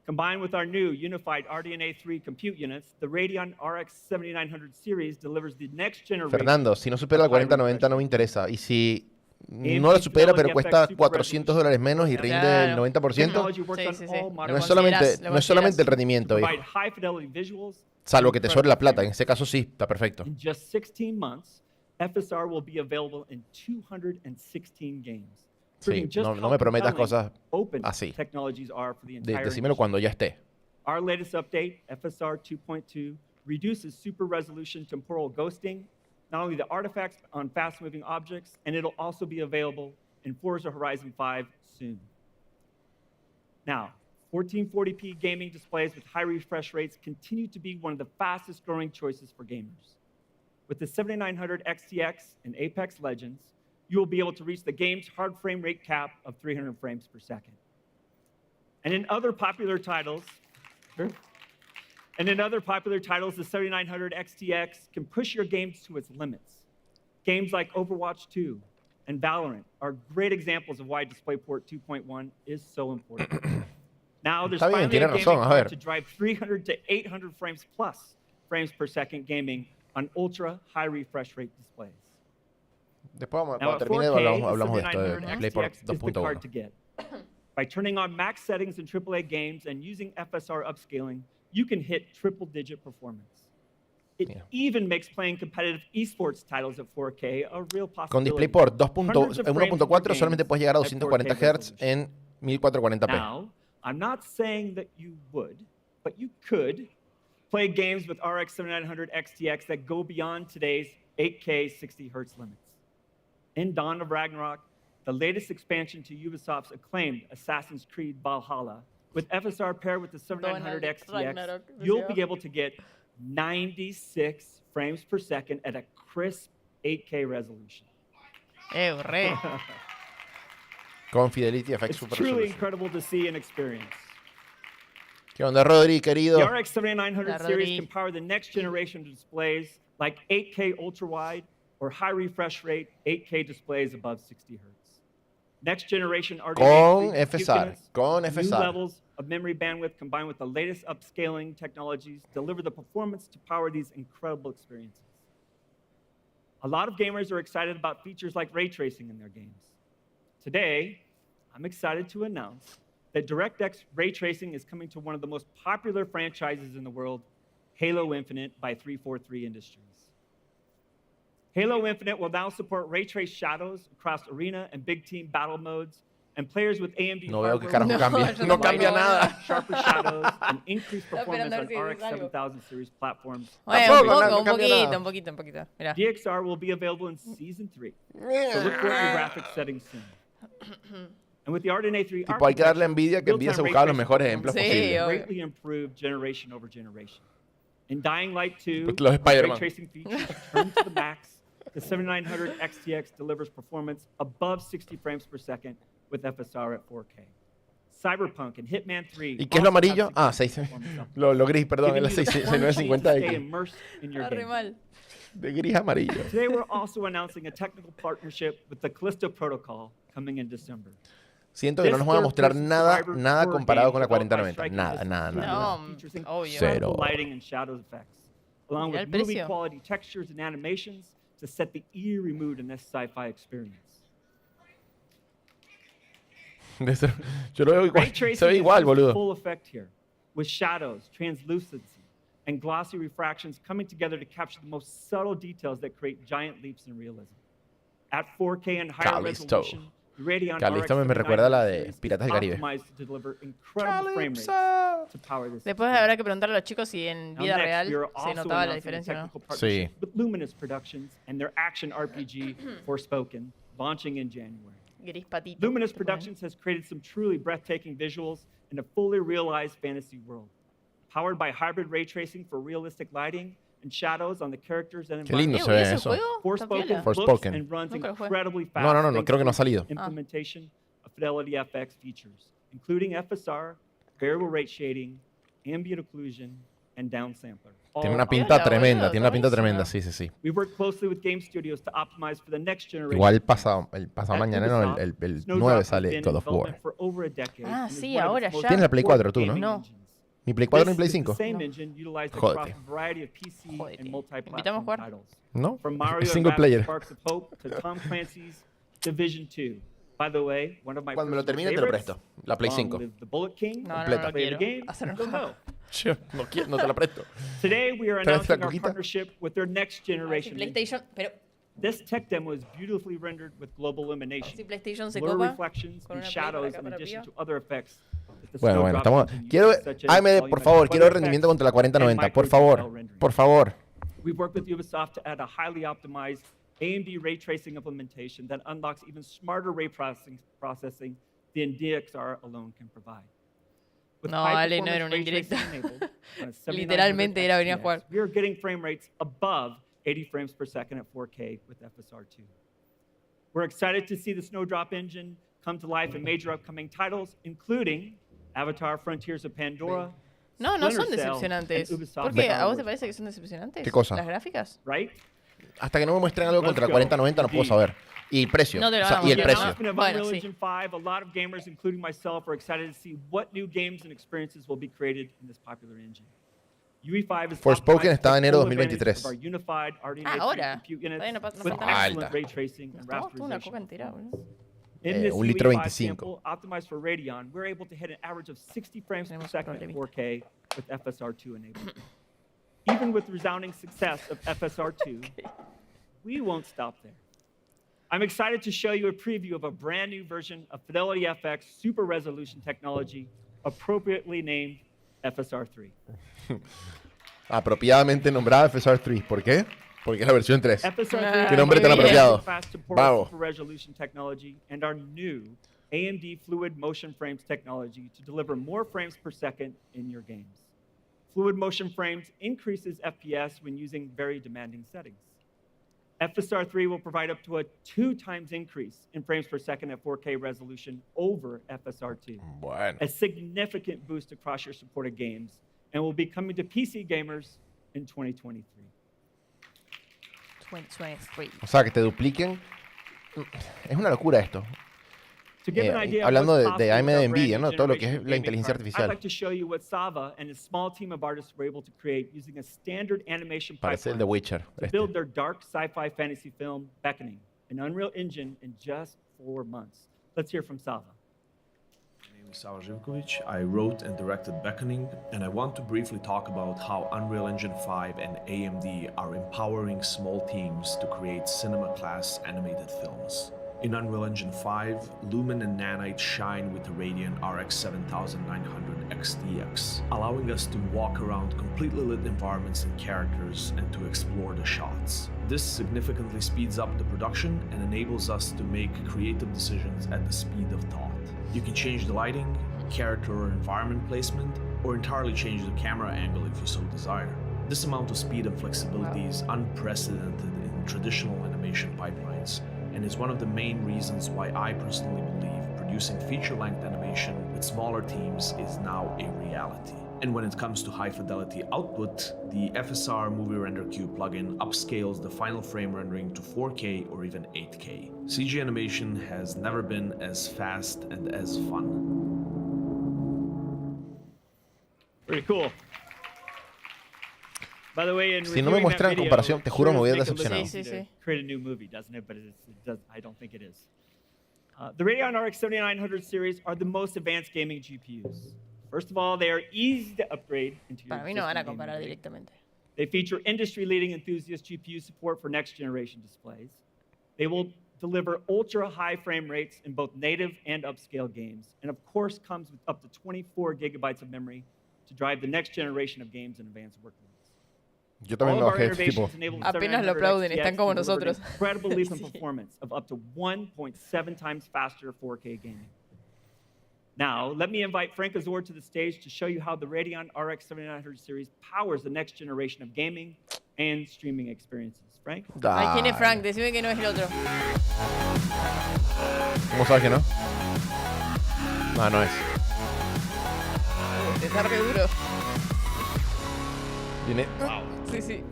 Combined with our new unified RDNA3 compute units, the Radeon RX 7900 series delivers the next generation. Fernando, si no supera la 4090 no me interesa. Y si no la supera, pero cuesta $400 menos y rinde el Claro. 90%, Technology works Sí, on sí, sí. all Lo modern no es consideras, solamente, no es solamente el to rendimiento, provide viejo. high fidelity visuals. Salvo que te sobre la incredible plata. En frames. ese caso sí, está perfecto. In just 16 months, FSR will be available in 216 games. Sí, proving just no how me prometas compelling cosas open así. technologies are for the entire Decímelo industry. cuando ya esté. Our latest update, FSR 2.2, reduces super resolution temporal ghosting, not only the artifacts on fast-moving objects, and it'll also be available in Forza Horizon 5 soon. Now, 1440p gaming displays with high refresh rates continue to be one of the fastest growing choices for gamers. With the 7900 XTX and Apex Legends, you will be able to reach the game's hard frame rate cap of 300 frames per second. And in other popular titles, the 7900 XTX can push your games to its limits. Games like Overwatch 2 and Valorant are great examples of why DisplayPort 2.1 is so important. Now there's Está bien, finally a tiene gaming razón, a card ver. to drive 300 to 800 frames per second gaming on ultra high refresh rate displays. Después, Now, cuando at termine, 4K, hablamos de the esto de 7900 PlayPort XTX is the card to 2.1. get. By turning on max settings in AAA games and using FSR upscaling, you can hit triple-digit performance. It even makes playing competitive esports titles at 4K a real possibility. Con DisplayPort Hundreds of frames 1.4 per solamente game puedes llegar a at 240 4K Hz en 1440p. Now, I'm not saying that you would, but you could play games with RX 7900 XTX that go beyond today's 8K 60 Hz limits. In Dawn of Ragnarok, the latest expansion to Ubisoft's acclaimed Assassin's Creed Valhalla, with FSR paired with the 7900 XTX, you'll be able to get 96 frames per second at a crisp 8K resolution. Re. Con Fidelity FX It's Super truly Resolution. incredible to see and experience. ¿Qué onda, Rodri, querido? The RX 7900 Hola, series Rodri. can power the next generation of displays like 8K ultra-wide or high refresh rate 8K displays above 60 Hz. Next generation Con RDNA3 FSR, units, con new FSR. levels of memory bandwidth combined with the latest upscaling technologies deliver the performance to power these incredible experiences. A lot of gamers are excited about features like ray tracing in their games. Today, I'm excited to announce that DirectX ray tracing is coming to one of the most popular franchises in the world, Halo Infinite by 343 Industries. Halo Infinite will now support ray trace shadows across arena and big team battle modes, and players with AMD No veo qué hardware carajo will cambia. yo No tampoco. cambia nada. sharper shadows and increased Estaba performance esperando a on ver si RX dices algo. 7000 series platforms. Bueno, Tampoco, un poco, no un cambia poquito, nada. un poquito, un poquito. Mirá. DXR will be available in Season 3, so look for it in graphics settings soon. And with the RDNA3 Tipo, hay que darle a architecture, Nvidia que Nvidia se real-time buscaba los ray mejores tracing ejemplos Sí, posibles. obvio. greatly improved generation over generation. In Dying Light 2, Porque los with ray Spider-Man. tracing features turned to the max, the 7900 XTX delivers performance above 60 frames per second with FSR at 4K. Cyberpunk and Hitman 3. ¿Y qué es lo also have amarillo? Ah, significant 6. performance Lo gris, perdón, giving es you la the performance you need to stay 6950X. immersed in your Está re game. mal. De gris a amarillo. Today, we're also announcing a technical partnership with the Callisto Protocol coming in December. Siento que no nos van a mostrar nada comparado con la 4090. Nada. No, Features obvio. Cero. incredible lighting and shadow effects, along Mirá with el movie precio. quality textures and animations to set the eerie mood in this sci-fi experience. Yo lo veo Ray igual. tracing Se ve is igual, used to boludo. full effect here, with shadows, translucency, and glossy refractions coming together to capture the most subtle details that create giant leaps in realism. At 4K and higher Callisto. resolution, the Radeon Callisto RX me recuerda a la de 7900 Piratas del Caribe. is optimized to deliver incredible frame rates Calypso. to power this Después experience. habrá que preguntarle a los chicos si en Now vida next, real we are se also notaba la announcing a diferencia, ¿no? technical partnership Sí. with Luminous Productions and their action RPG, Forspoken, launching in January. Gris patito. Luminous te ponen. Productions has created some truly breathtaking visuals in a fully realized fantasy world, powered by hybrid ray tracing for realistic lighting and shadows on the characters and Qué lindo ¿Y se ve ese eso. juego? Está Forspoken piola. looks Forspoken. and runs Nunca lo jugué. incredibly fast. No, thanks creo que no ha to salido. implementation of Fidelity FX features, including FSR, variable rate shading, ambient occlusion, and downsampler. Tiene all una on- pinta Hola, tremenda, boludo, tiene una pinta buenísimo. tremenda, sí, sí, sí. We work closely with game studios to optimize for the next generation. Igual el pasado At mañana, no, Ubisoft, el Snowdrop 9 has sale been God in of development War. for over a decade Ah, and is sí, one of its ahora most ya. Tienes la Play 4 tú, gaming ¿no? No. engines. Mi Play 4 This ni Play is the 5. same No. engine utilized Jódete. across a variety of PC Jódete. and ¿Invitamos a multi-platform jugar? titles. ¿No? From Mario Es and single Rabbids player. Sparks of Hope to Tom Clancy's Division 2. By the way, one of my Cuando me lo personal termine te lo favorites, presto. La Play Long 5. live the Bullet King. No, no, Completa. no, Play the quiero. game, Hacer you'll know. Yo no te la presto. Today, we are ¿Traes la announcing our coquita? partnership with their next A ver si generation. engine. PlayStation, pero This tech demo is beautifully rendered with global illumination, si PlayStation se blur copa reflections, con and una Play para shadows acá in para addition arriba. to other effects. that the Bueno, Snowdrop estamos. engine Quiero uses, such as AMD, por volumetric favor, quiero weather rendimiento effects contra la 4090, and por micro detail favor. rendering. Por favor. We've worked with Ubisoft to add a highly optimized AMD ray tracing implementation that unlocks even smarter ray processing than DXR alone can provide. With No, high Ale, no era performance una ray indirecta. tracing enabled on a 7900 Literalmente era venir a XTX, jugar. We are getting frame rates above 80 frames per second at 4K with FSR2. We're excited to see the Snowdrop engine come to life in major upcoming titles, including Avatar: Frontiers of Pandora. no, no son Splinter Cell, decepcionantes. and Ubisoft ¿Por qué? Star ¿A vos te Wars. parece que son decepcionantes? ¿Qué cosa? ¿Las gráficas? Right? Hasta que no me muestren algo contra la 4090 no puedo saber. Y el precio. No te lo O sea, van a y el mostrar, precio. ¿no? Announcement of Bueno, Unreal sí. Engine 5, a lot of gamers, including myself, are excited to see what new games and experiences will be created in this popular engine. UE5 is Forspoken optimized está for en enero full advantage 2023. of our unified RDNA3 ahora. compute units Todavía no with falta nada. excellent Falta. ray tracing and Tomamos toda una rasterization. coca entera, boludo. In this un litro UE5 25. sample optimized for Radeon, we're able to hit an average of 60 frames per Tenemos second at problemita. 4K with FSR2 enabled. Even with resounding success of FSR2, we won't stop there. I'm excited to show you a preview of a brand new version of Fidelity FX super resolution technology, appropriately named FSR3. Apropiadamente nombrada FSR3. ¿Por qué? Porque es la versión 3. FSR3 Qué nombre tan muy bien. apropiado. fast support Bravo. super resolution technology and our new AMD Fluid Motion Frames technology to deliver more frames per second in your games. Fluid Motion Frames increases FPS when using very demanding settings. FSR3 will provide up to a 2 times increase in frames per second at 4K resolution over FSR2. Bueno. A significant boost across your supported games, and will be coming to PC gamers in 2023. 2023. O sea, que te dupliquen. Es una locura esto. To give an idea of hablando what's de possible AMD with de our brand Nvidia, new ¿no? Todo lo que generation es of la gaming inteligencia cards, I'd artificial. like to show you what Sava and a small team of artists were able to create using a standard animation Parece el pipeline de Witcher. to build their dark sci-fi fantasy film Beckoning, an Unreal Engine in just 4 months. Let's hear from Sava. My name is Sava Živković. I wrote and directed Beckoning, and I want to briefly talk about how Unreal Engine 5 and AMD are empowering small teams to create cinema-class animated films. In Unreal Engine 5, Lumen and Nanite shine with the Radeon RX 7900 XTX, allowing us to walk around completely lit environments and characters and to explore the shots. This significantly speeds up the production and enables us to make creative decisions at the speed of thought. You can change the lighting, character or environment placement, or entirely change the camera angle if you so desire. This amount of speed and flexibility is unprecedented in traditional animation pipelines, and is one of the main reasons why I personally believe producing feature-length animation with smaller teams is now a reality. And when it comes to high-fidelity output, the FSR Movie Render Queue plugin upscales the final frame rendering to 4K or even 8K. CG animation has never been as fast and as fun. Pretty cool. By the way, in Si no me reviewing that muestran video, comparación, te juro me voy a sure does make decepcionar. easy Sí, to sí. create a new movie, doesn't it? But it does, I don't think it is. The Radeon RX 7900 series are the most advanced gaming GPUs. First of all, they are easy to upgrade into your Para mí no van a existing comparar gaming rig. directamente. They feature industry-leading enthusiast GPU support for next-generation displays. They will deliver ultra-high frame rates in both native and upscale games, and of course comes with up to 24 gigabytes of memory to drive the next generation of games and advanced workloads. Yo también me All of our bajé este tipo. innovations enable the Apenas lo 7900 aplauden, XTX están como to deliver nosotros. an incredible leap in Sí. performance of up to 1.7 times faster 4K gaming. Now, let me invite Frank Azor to the stage to show you how the Radeon RX 7900 series powers the next generation of gaming and streaming experiences. Frank? Ay, ¿quién es Dale. Frank? Decime que no es el otro. ¿Cómo sabes que no? No, no es. Está re duro. Viene. Wow. Sí, sí.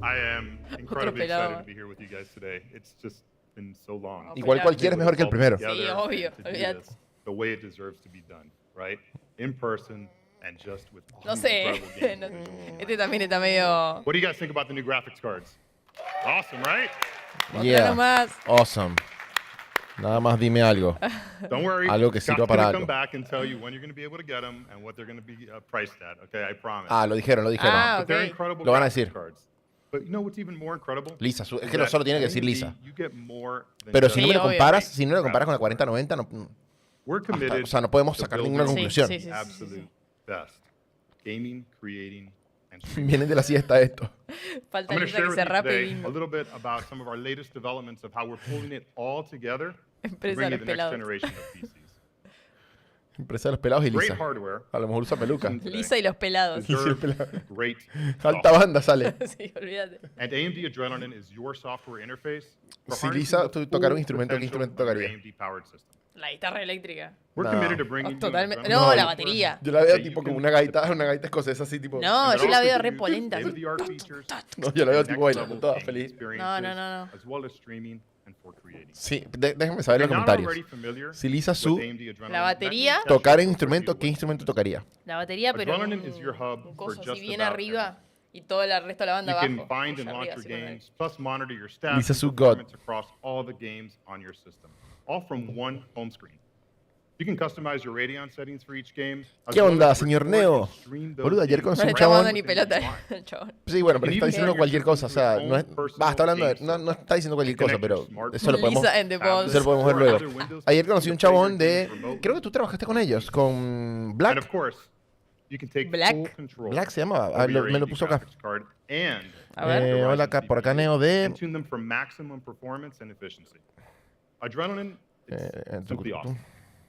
I am incredibly pelado. excited to be here with you guys today. It's just been so long. Igual cualquiera es mejor que el primero. Sí, obvio, To do olvídate. this the way it deserves to be done, right? In person and just with No sé. incredible games. No- Este también está medio. What do you guys think about the new graphics cards? Awesome, right? Otra Yeah. nomás. Awesome. Nada más dime algo. Don't worry. Algo que sirva Scott's para gonna algo. come back and tell you when you're going to be able to get them and what they're going to be priced at. Okay, I promise. Ah, lo dijeron, lo dijeron. Ah, But they're ok. incredible Lo van a graphics decir. cards. But you know what's even more incredible? Lisa, es Is que no that solo tiene que decir AMD, lisa. you get more than Pero just si no me lo Sí, obvio. comparas, si no lo comparas con la 4090, no, We're committed o sea, no podemos to sacar building ninguna Sí, conclusión. sí, sí, the sí, sí, absolute sí. best. Gaming, creating, and streaming. Vienen de la siesta esto. Falta I'm going to Lisa share que with se you rape today bingo. a little bit about some of our latest developments of how we're pulling it all together to bring Empresa de you los the next pelados. generation of PCs. Empresa de los pelados y Great Lisa. hardware, A lo mejor usa peluca. Lisa y los pelados. deserves great Alta software. banda sale. Sí, olvídate. And AMD Adrenalin is your software interface for Si harnessing Lisa the tocara un full instrumento, ¿qué potential instrumento of your tocaría? AMD-powered system. La guitarra eléctrica. We're No. committed to bringing you Totalmente. an No, adrenaline la software batería. Yo la veo that you tipo como can una gaita escocesa así tipo. No, that yo la also veo gives re you polenta. state-of-the-art features No, yo la veo and tipo bailando next-level toda gaming feliz. experiences, No, no, no, no. as well as streaming and for creating. Sí, déjame saber en los comentarios. Si Lisa Su La batería. tocara un instrumento, ¿qué instrumento tocaría? La batería, pero Adrenaline is your hub un for coso just así bien about arriba y todo el resto de la banda You abajo. can find and Allá launch arriba, your así con el- games, plus monitor your stats Lisa and Su God. performance across all the games on your system, all from one home screen. You can customize your Radeon settings for each game. as ¿Qué well onda, as señor record Neo? and stream those Boludo, ayer games conocí No le un está mandando chabón. ni pelota el chabón. Sí, bueno, pero And está even diciendo turn cualquier your cosa. O sea, system no, es, into its own está hablando de, personal no está diciendo cualquier cosa, pero eso lo podemos, Lisa and the Boss. eso lo podemos ver or luego. other Windows Ayer conocí un chabón de. remotely. Creo que tú trabajaste con ellos, con And Black. of course, you can take Black. full control Black se llamaba. over your Me lo AMD puso acá. graphics card and A ver. Hola, acá, por acá Neo and de. tune them for maximum performance and efficiency. Adrenaline, it's simply awesome.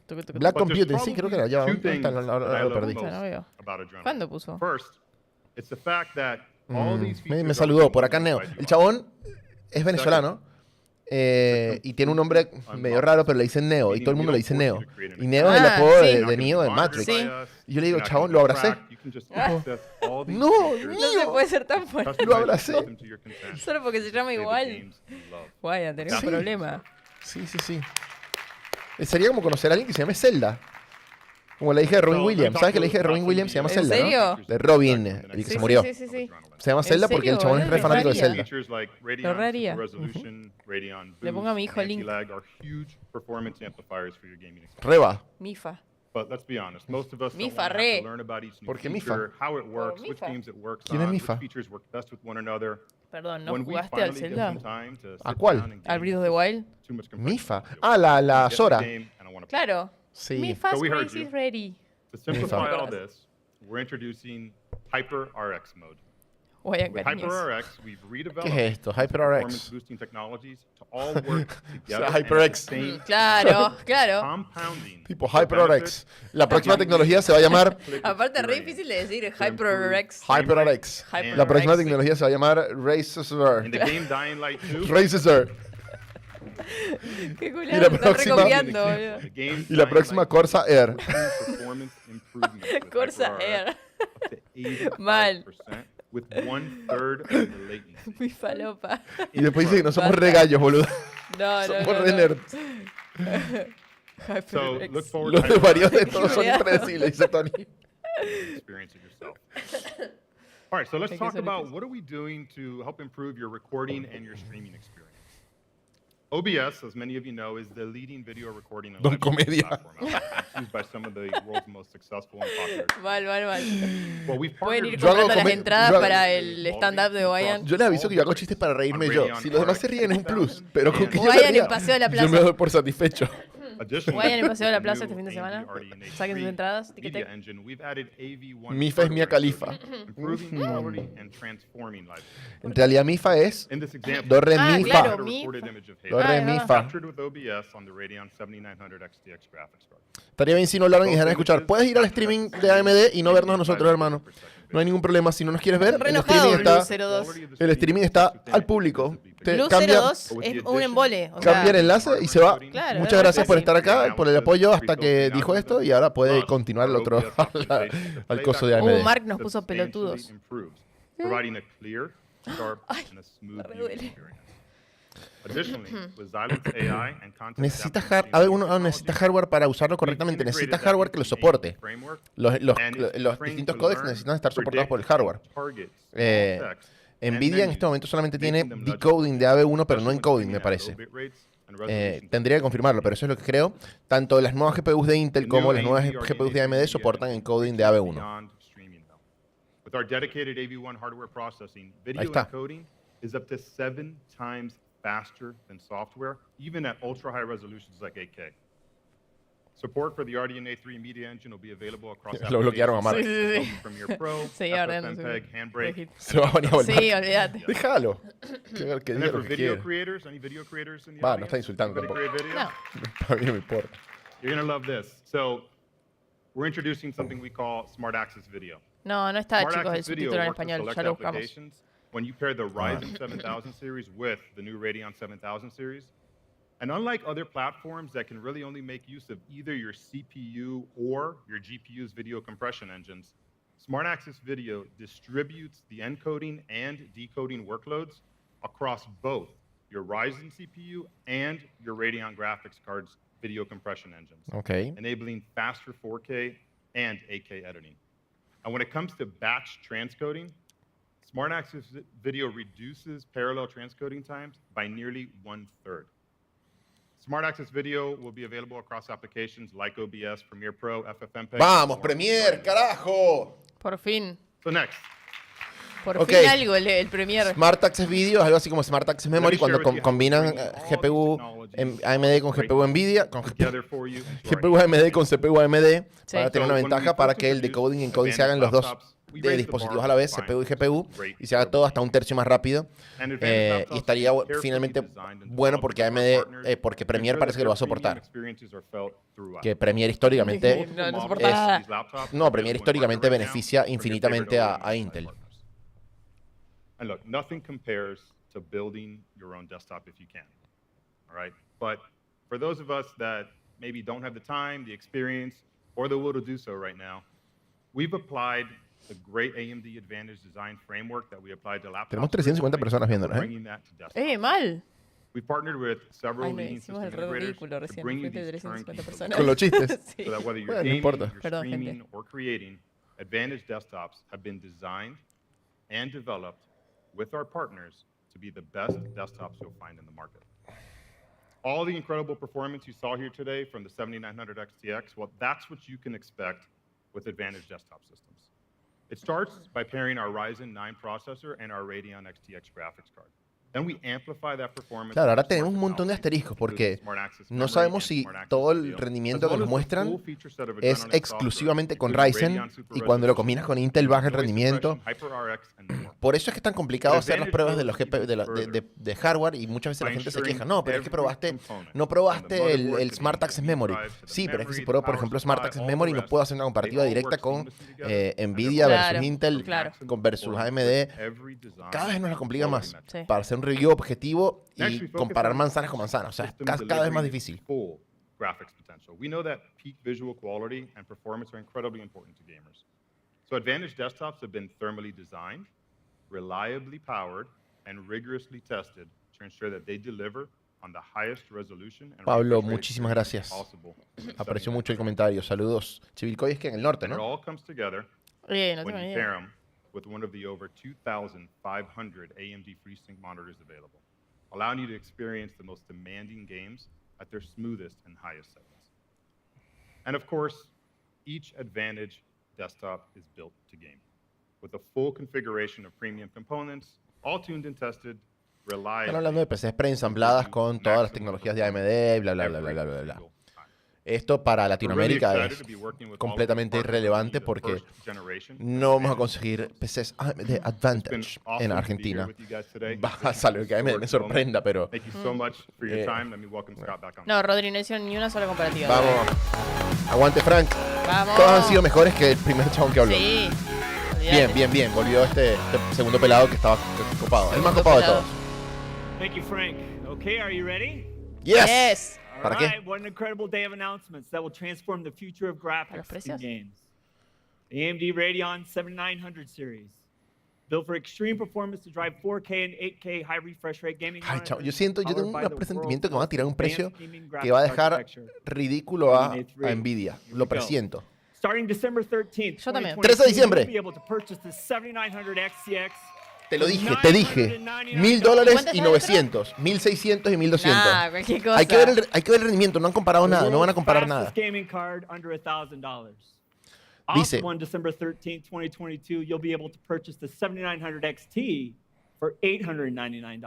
Tucu, tucu, Black tucu. But there's Computing, sí, creo que era. probably Ya, two ¿dónde está? things Ahora that I lo love perdí. most No veo. about Adrenaline. ¿Cuándo puso? First, it's the fact that all these Me features saludó are por acá Neo. inside El your chabón es venezolano. Y tiene un nombre medio raro, pero le dicen Neo. Y todo el mundo le dice Neo. Y Neo es el Ah, apodo sí. de Neo de Matrix. Sí. Y yo le digo, chabón, lo abracé. No, No se Neo. puede ser tan fuerte. Lo abracé. Solo porque se llama igual. Guaya, tenemos Sí. un problema. Sí, sí, sí. Sería como conocer a alguien que se llame Zelda. Como la hija de Robin Williams. ¿Sabes que la hija de Robin Williams se llama ¿En Zelda? serio? ¿No? De Robin, el que Sí, se murió. Sí, sí, sí. Se llama ¿En Zelda porque el serio, chabón es re boludo? fanático de Lo Zelda. Lo raría. Le pongo a mi hijo el link. Reba. Mifa. But let's be honest, most of us don't Mifa, wanna have re. to learn about each new ¿Por qué feature, how it works, Por which Mifa. games it works ¿Quién es on, Mifa? which features work best with one another. Perdón, ¿no When we jugaste al finally get Zelda? some time to ¿A sit cuál? down and ¿Al game, Breath of the Wild? too much complexity Mifa. to deal Ah, with. la Get the Sora. game and I wanna play. Claro. Sí. Mifa's So we heard race you. is ready. To simplify Mifa. all this, we're introducing Hyper RX mode. Guaya, With cariños. Hyper RX, we've redeveloped ¿Qué es esto? Hyper performance RX. boosting technologies to all work together O sea, and HyperX. at the same Claro, claro. compounding Tipo the HyperX. benefits La próxima tecnología se va a llamar Aparte, re difícil de decir HyperX. HyperX. HyperX. La próxima tecnología se va a llamar Racer. In the game Dying Light 2, Racer. Qué Y culo, la lo están próxima- recopiando, boludo. the game Y la Dying próxima Light Corsa Air. 2 performance improvements with Corsa HyperRX Air. up to 85% Mal. with 1/3 of the latency. Mi falopa. Y después dice que no somos Basta. regallos, boludo. No, no, Somos no. re no. nerds. So HyperX. look forward Los to desvarios de todos son Qué impredecibles, dice Tony. experience it yourself. All right, so let's Hay que talk ser about difícil. what are we doing to help improve your recording and your streaming experience. OBS, as many of you know, is the leading video recording and Don live streaming Comedia. platform out there. It's used by some of the world's most successful and popular. Mal, mal, mal. Well, we've Pueden partnered ir Yo hago comprando las come- entradas yo hago- para el stand-up de Guayan. Yo les aviso que yo hago chistes para reírme yo. Si los demás se ríen es un plus. Pero con que yo Vayan me ría, en Paseo de la yo Plaza. me doy por satisfecho. Additionally, Vayan en Paseo de la with Plaza the este fin de new semana. AMD RDNA3 Saquen sus entradas. media Tic-tac. engine, we've added AV1 Mifa es Mia hardware Khalifa. associated, improving quality and transforming live. En realidad Mifa es In this example, Do, re, Ah, mi, we fa. claro. had a Mi, recorded fa. image of Do, Halo, re, Ah, mi, ah. fa. captured with OBS on the Radeon 7900 XTX graphics card. Estaría bien si no hablaran y dejaran de escuchar. Puedes ir al streaming de AMD y no vernos a nosotros, hermano. No hay ningún problema. Si no nos quieres ver, Re el enojado, streaming está, Blue 02. el streaming está al público. Te Blue cambia, 02 es un embole. O sea, cambia el enlace y se va. Claro, Muchas es gracias por fácil. estar acá, por el apoyo hasta que dijo esto y ahora puede continuar el otro al coso de AMD. Mark nos puso pelotudos. Providing a clear, sharp, Ay, and a smooth me viewing duele. experience. Additionally, with Xylem's AI and content Necesitas, adaptive alguno technology, necesita hardware para usarlo correctamente. Necesitas hardware que lo soporte. Los distintos códecs necesitan estar soportados por el hardware. Nvidia en este momento solamente tiene decoding de AB1, pero no encoding, me parece. Tendría que confirmarlo, pero eso es lo que creo. Tanto las nuevas GPUs de Intel como las nuevas GPUs de AMD soportan encoding de AB1. With our dedicated AV1 hardware processing, Ahí video está. encoding is up to 7 times faster than software, even at ultra-high resolutions like 8K. Support for the RDNA3 media engine will be available across Lo bloquearon a Mark. Sí, sí, sí. Premiere Pro, Seguí ordenando, FFmpeg, Handbrake. Se va a venir a volver. Sí, olvídate. Déjalo. Que And diga then for lo que video quiera. creators, any video creators in the Va, no audience? está insultando Anybody tampoco. create video? No. A mí no me importa. You're gonna love this. So, we're introducing something we call Smart Access Video. No, no está, Smart chicos, el Access Video subtítulo en works with español. select Ya lo buscamos. applications when you pair the Ryzen 7000 series with the new Radeon 7000 series. And unlike other platforms that can really only make use of either your CPU or your GPU's video compression engines, Smart Access Video distributes the encoding and decoding workloads across both your Ryzen CPU, and your Radeon graphics card's video compression engines, Ok. enabling faster 4K and 8K editing. And when it comes to batch transcoding, Smart Access Video reduces parallel transcoding times by nearly 1/3. Smart Access Video will be available across applications like OBS, Premiere Pro, FFmpeg. ¡Vamos, Premiere, carajo! Por fin. So next, Por Ok. fin algo el Premiere. Smart Access Video es algo así como Smart Access Memory cuando combinan GPU AMD con GPU NVIDIA, con together for you into our GPU AMD con CPU AMD Sí. para tener una ventaja para que el decoding y encoding se hagan los dos de dispositivos a la vez, CPU y GPU, y se haga todo hasta un tercio más rápido. Y estaría finalmente bueno porque AMD, porque Premiere parece que lo va a soportar. Que Premiere históricamente No, no soporta nada. no, Premiere históricamente beneficia infinitamente a Intel. And look, nothing compares to building your own desktop if you can. All right? But for those of us that maybe don't have the time, the experience, or the will to do so right now, we've applied the great AMD Advantage Design Framework that we applied to laptops. Tenemos 350 personas viéndonos, ¿eh? Bringing that to desktop. Mal. We've partnered with several Ay, no, leading hicimos system el re integrators ridículo to recién. bring you Fuiste de these 350 turnkey personas. Con los chistes. Sí. so that whether you're Bueno, no gaming, importa. you're Perdón, streaming, gente. or creating, Advantage desktops have been designed and developed with our partners to be the best desktops you'll find in the market. All the incredible performance you saw here today from the 7900 XTX, well, that's what you can expect with Advantage desktop systems. It starts by pairing our Ryzen 9 processor and our Radeon XTX graphics card. Then we amplify that performance. Claro, ahora with tenemos smart un montón de technology, asteriscos porque including Smart Access no Memory sabemos and si Smart Access todo el Video, rendimiento as que well nos as the muestran full feature set of es Adrenaline exclusivamente software, con including Ryzen, Radeon Super y cuando lo Resolution, combinas con Intel baja el noise rendimiento. suppression, HyperRX, and more. Por eso es que es tan complicado hacer las pruebas de los de hardware, y muchas veces la gente se queja. No, pero es que no probaste el Smart Access Memory. Sí, pero es que si pruebo, por ejemplo, Smart Access Memory, no puedo hacer una comparativa directa con Nvidia versus Claro, Intel claro. versus AMD. Cada vez nos la complica más Sí. para hacer un review objetivo y comparar manzanas con manzanas. O sea, es cada vez más difícil. Full graphics potential. We know that peak visual quality and performance are incredibly important to gamers. So Advantage desktops have been thermally designed, reliably powered, and rigorously tested to ensure that they deliver on the highest resolution and Pablo, refresh rate muchísimas experience gracias. possible in Aprecio 7900. mucho el comentario. Saludos. Chivilcoy es que en el norte, And it ¿no? all comes together No when tengo you ni pair idea. them with one of the over 2,500 AMD FreeSync monitors available, allowing you to experience the most demanding games at their smoothest and highest settings. And of course, each Advantage desktop is built to game, with a full configuration of premium components, all tuned and tested, reliably. Están hablando de PCs preensambladas con todas las tecnologías de AMD, bla, bla, bla, bla, bla, bla, bla. Esto para Latinoamérica es completamente irrelevante porque no vamos a conseguir PCs AMD Advantage en Argentina. Salvo que AMD me sorprenda, pero... No, Rodri, no hicieron ni una sola comparativa. Vamos. Aguante, Frank. Vamos. Todos han sido mejores que el primer chabón que habló. Sí. Bien, bien, bien. Volvió este segundo pelado que estaba copado. El más copado de todos. Thank you, Frank. Okay, are you ready? Yes. Yes. All ¿Para qué? right, what an incredible day of announcements that will transform the future of graphics precios? in games. The AMD Radeon 7900 series, built for extreme performance to drive 4K and 8K high refresh rate gaming. Ay, chavo, yo monitors, tengo powered by un the presentimiento que van a world's tirar un most precio advanced gaming que va a graphics dejar architecture. ridículo a RDNA3. Nvidia. Here we Lo go. presiento. Starting December 13th, Yo también. 3 de diciembre. you'll be able to purchase the 7900 XTX. Te lo dije, te dije. $1,000 y 900. 1,600 y 1,200. Nah, cualquier cosa. Hay que ver el rendimiento. No han comparado nada. No van a comparar nada. Gaming card under $1,000. Dice. Also on December 13th, 2022, you'll be able to purchase the 7900 XT for $899.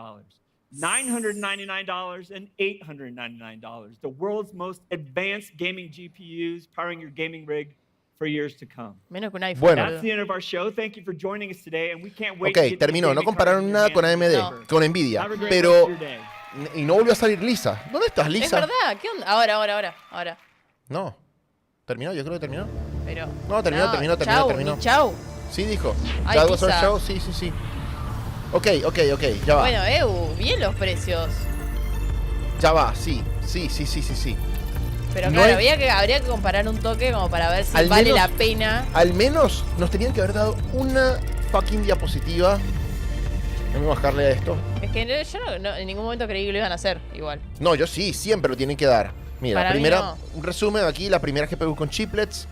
$999 and $899. The world's most advanced gaming GPUs powering your gaming rig for years to come. Menos que un iPhone. Bueno. That's the end of our show. Thank you for joining us today, and we can't wait Ok, to get terminó. these No gaming compararon cards in nada your con hands AMD, forever. con Nvidia. Have a great Pero... rest of your day. Y no volvió a salir Lisa. ¿Dónde estás, Es Lisa? verdad. ¿Qué onda? Ahora. No. ¿Terminó? Yo creo que terminó. Pero. No, terminó. Chau. Chau. Sí, dijo. Ay, That was our Lisa. show. Sí. Ok. Ya va. Bueno, bien los precios. Ya va. Sí. Pero No claro, hay- habría que comparar un toque como para ver si Al vale menos- la pena. Al menos nos tenían que haber dado una fucking diapositiva. Déjame bajarle a esto. Es que yo en ningún momento creí que lo iban a hacer igual. No, yo sí, siempre lo tienen que dar. Mira, Para mí no. un resumen aquí, la primera GPU con chiplets.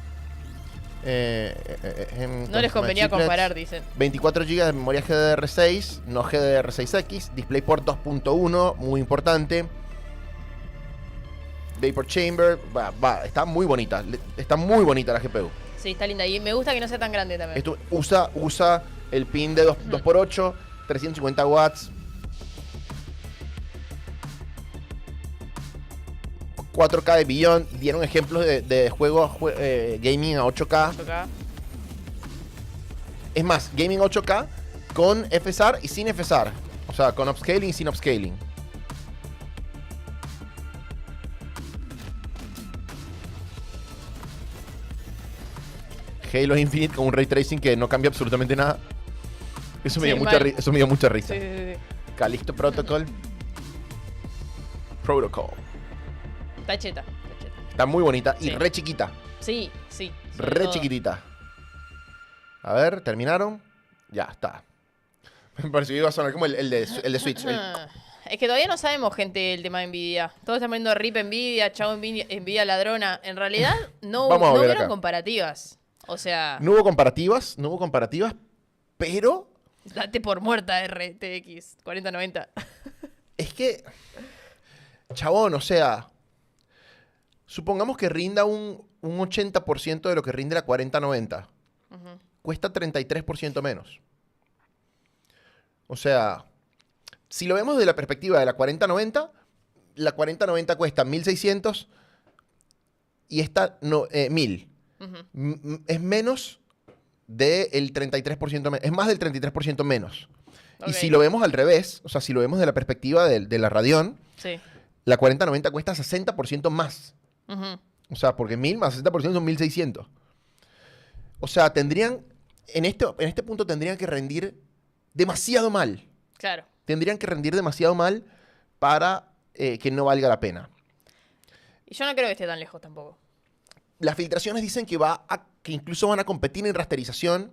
No les convenía comparar, dicen. 24 GB de memoria GDDR6, no GDDR6X. DisplayPort 2.1, muy importante. Vapor Chamber, está muy bonita. Está muy bonita la GPU. Sí, está linda. Y me gusta que no sea tan grande también. Esto usa el pin de 2x8, 350 watts. 4K de Beyond. Dieron ejemplos de juegos gaming a 8K. 8K. Es más, gaming 8K con FSR y sin FSR. O sea, con upscaling y sin upscaling. Halo Infinite con un ray tracing que no cambia absolutamente nada. Eso me dio mucha risa. Sí, sí, sí. Callisto Protocol. Está cheta. Está muy bonita y Sí. re chiquita. Sí, sí. sobre Re todo. chiquitita. A ver, ¿terminaron? Ya, está. Me pareció que iba a sonar como el de Switch. Es que todavía no sabemos, gente, el tema de Nvidia. Todos están poniendo RIP Nvidia, chao Nvidia ladrona. En realidad, no Vamos a volver hubieron acá. comparativas. O sea, No hubo comparativas, pero date por muerta RTX 4090. es que, chabón, o sea, supongamos que rinda un 80% de lo que rinde la 4090. Cuesta 33% menos. O sea, si lo vemos desde la perspectiva de la 4090 cuesta 1600 y esta 1000. Es menos del 33% menos. Es más del 33% menos. Ok. Y si lo vemos al revés, o sea, si lo vemos de la perspectiva de la Radeon, Sí. la 4090 cuesta 60% más. Ujú. O sea, porque 1000 más 60% son 1600. O sea, tendrían, en este punto tendrían que rendir demasiado mal. Claro. Tendrían que rendir demasiado mal para que no valga la pena. Y yo no creo que esté tan lejos tampoco. Las filtraciones dicen que incluso van a competir en rasterización.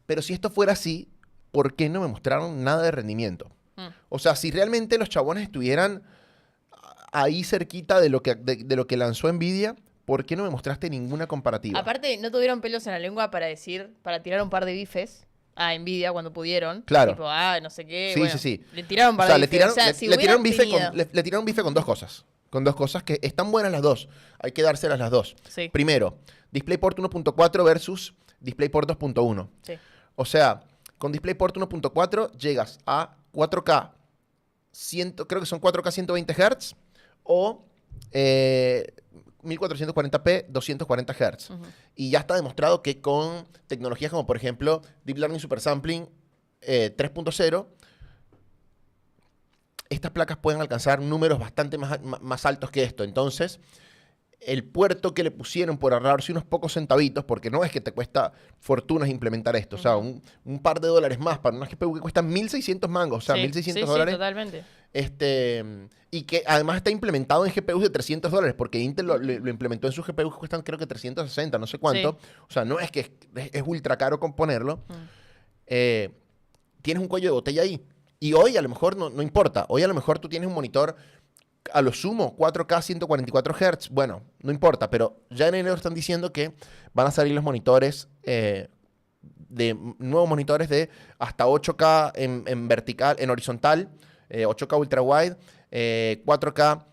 Pero si esto fuera así, ¿por qué no me mostraron nada de rendimiento? O sea, si realmente los chabones estuvieran ahí cerquita de lo que lanzó Nvidia, ¿por qué no me mostraste ninguna comparativa? Aparte, no tuvieron pelos en la lengua para tirar un par de bifes a Nvidia cuando pudieron. Claro. Tipo, no sé qué. Sí, bueno, sí. Le tiraron un par O sea, de bifes. Si le tiraron hubieran bife tenido- le tiraron bife con dos cosas. Con dos cosas que están buenas las dos. Hay que dárselas las dos. Sí. Primero, DisplayPort 1.4 versus DisplayPort 2.1. Sí. O sea, con DisplayPort 1.4 llegas a 4K, creo que son 4K 120 Hz o 1440p 240 Hz. Y ya está demostrado que con tecnologías como, por ejemplo, Deep Learning Super Sampling 3.0, estas placas pueden alcanzar números bastante más altos que esto. Entonces, el puerto que le pusieron por ahorrarse unos pocos centavitos, porque no es que te cuesta fortunas implementar esto, o sea, un par de dólares más para una GPU que cuesta 1.600 mangos, o sea, Sí, 1.600 sí, dólares. Sí, totalmente. Y que además está implementado en GPUs de 300 dólares, porque Intel lo implementó en sus GPUs que cuestan creo que 360, no sé cuánto. Sí. O sea, no es que es ultra caro componerlo. Tienes un cuello de botella ahí. Y hoy a lo mejor no importa. Hoy a lo mejor tú tienes un monitor a lo sumo 4K 144 Hz. Bueno, no importa, pero ya en enero están diciendo que van a salir los monitores, nuevos monitores de hasta 8K en vertical, en horizontal, 8K ultra wide, 4K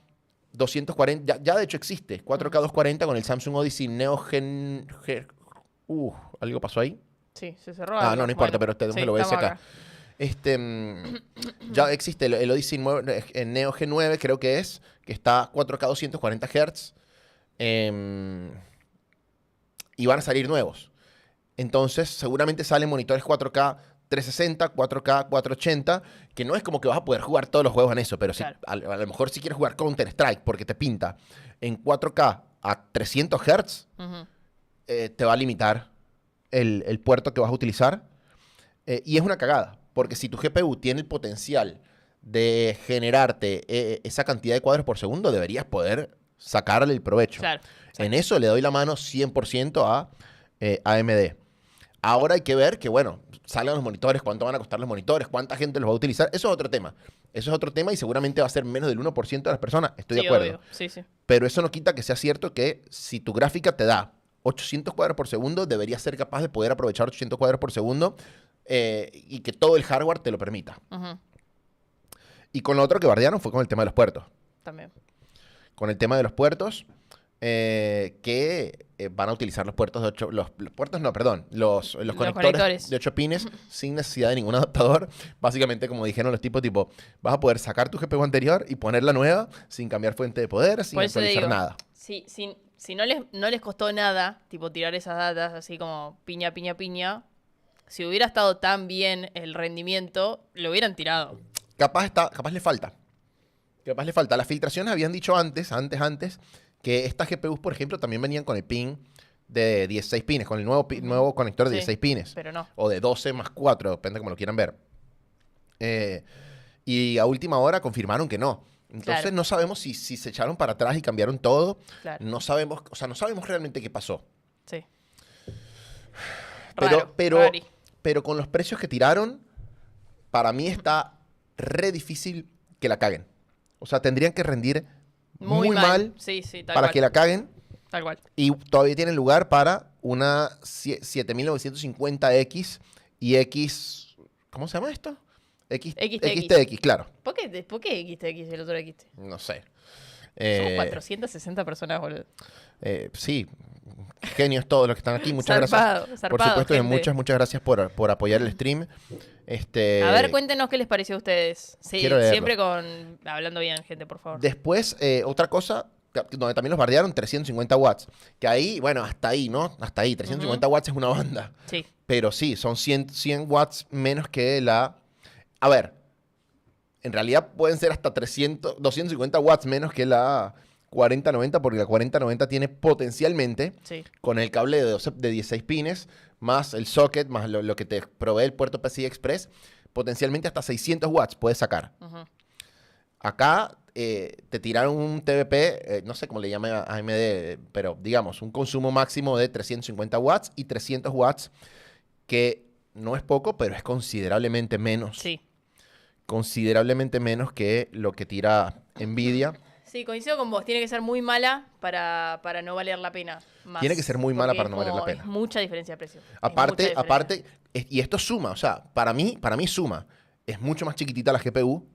240, ya de hecho existe, 4K 240 con el Samsung Odyssey Neo Gen... ¿Algo pasó ahí? Sí, se cerró. No algo. importa, Bueno, pero sí, me lo voy a decir estamos acá. Ya existe el Odyssey Neo G9, creo que está 4K 240 Hz. Y van a salir nuevos. Entonces, seguramente salen monitores 4K 360, 4K 480, que no es como que vas a poder jugar todos los juegos en eso, pero Claro. a lo mejor si quieres jugar Counter-Strike porque te pinta en 4K a 300 Hz, te va a limitar el puerto que vas a utilizar. Y es una cagada, porque si tu GPU tiene el potencial de generarte esa cantidad de cuadros por segundo, deberías poder sacarle el provecho. Claro. En eso le doy la mano 100% a AMD. Ahora hay que ver que, bueno, salgan los monitores, cuánto van a costar los monitores, cuánta gente los va a utilizar. Eso es otro tema. Eso es otro tema y seguramente va a ser menos del 1% de las personas. Estoy de acuerdo. Obvio. Sí, sí. Pero eso no quita que sea cierto que si tu gráfica te da 800 cuadros por segundo, deberías ser capaz de poder aprovechar 800 cuadros por segundo y que todo el hardware te lo permita. Y con lo otro que bardearon fue con el tema de los puertos. También. Con el tema de los puertos, que van a utilizar los puertos de 8... Los conectores de 8 pines sin necesidad de ningún adaptador. Básicamente, como dijeron los tipos, tipo, vas a poder sacar tu GPU anterior y poner la nueva sin cambiar fuente de poder, sin actualizar nada. Si no les costó nada, tipo, tirar esas datas así como piña, piña, piña, si hubiera estado tan bien el rendimiento, lo hubieran tirado. Capaz le falta. Capaz le falta. Las filtraciones habían dicho antes, que estas GPUs, por ejemplo, también venían con el pin de 16 pines, con el nuevo conector de 16 pines. Pero no. O de 12 más 4, depende de cómo lo quieran ver. Y a última hora confirmaron que no. Entonces no sabemos si se echaron para atrás y cambiaron todo. Claro. No sabemos realmente qué pasó. Sí. Pero con los precios que tiraron, para mí está re difícil que la caguen. O sea, tendrían que rendir muy mal para que la caguen. Tal cual. Y todavía tienen lugar para una 7950X y X... ¿Cómo se llama esto? XTX, claro. ¿Por qué XTX y el otro XT? No sé. Somos 460 personas, boludo. Sí. Genios todos los que están aquí. Muchas gracias. Por supuesto, muchas gracias por apoyar el stream. A ver, cuéntenos qué les pareció a ustedes. Sí, siempre hablando bien, gente, por favor. Después, otra cosa, donde también los bardearon, 350 watts. Que ahí, bueno, hasta ahí, ¿no? Hasta ahí. 350 watts es una banda. Sí. Pero sí, son 100 watts menos que la... A ver, en realidad pueden ser hasta 250 watts menos que la 4090, porque la 4090 tiene potencialmente, con el cable de 16 pines, más el socket, más lo que te provee el puerto PCI Express, potencialmente hasta 600 watts puedes sacar. Acá te tiraron un TVP, no sé cómo le llama a AMD, pero digamos, un consumo máximo de 350 watts y 300 watts, que no es poco, pero es considerablemente menos. Sí. Considerablemente menos que lo que tira Nvidia. Sí, coincido con vos. Tiene que ser muy mala para no valer la pena. Tiene que ser muy mala para no valer la pena. Es mucha diferencia de precio. Aparte, y esto suma, o sea, para mí suma. Es mucho más chiquitita la GPU.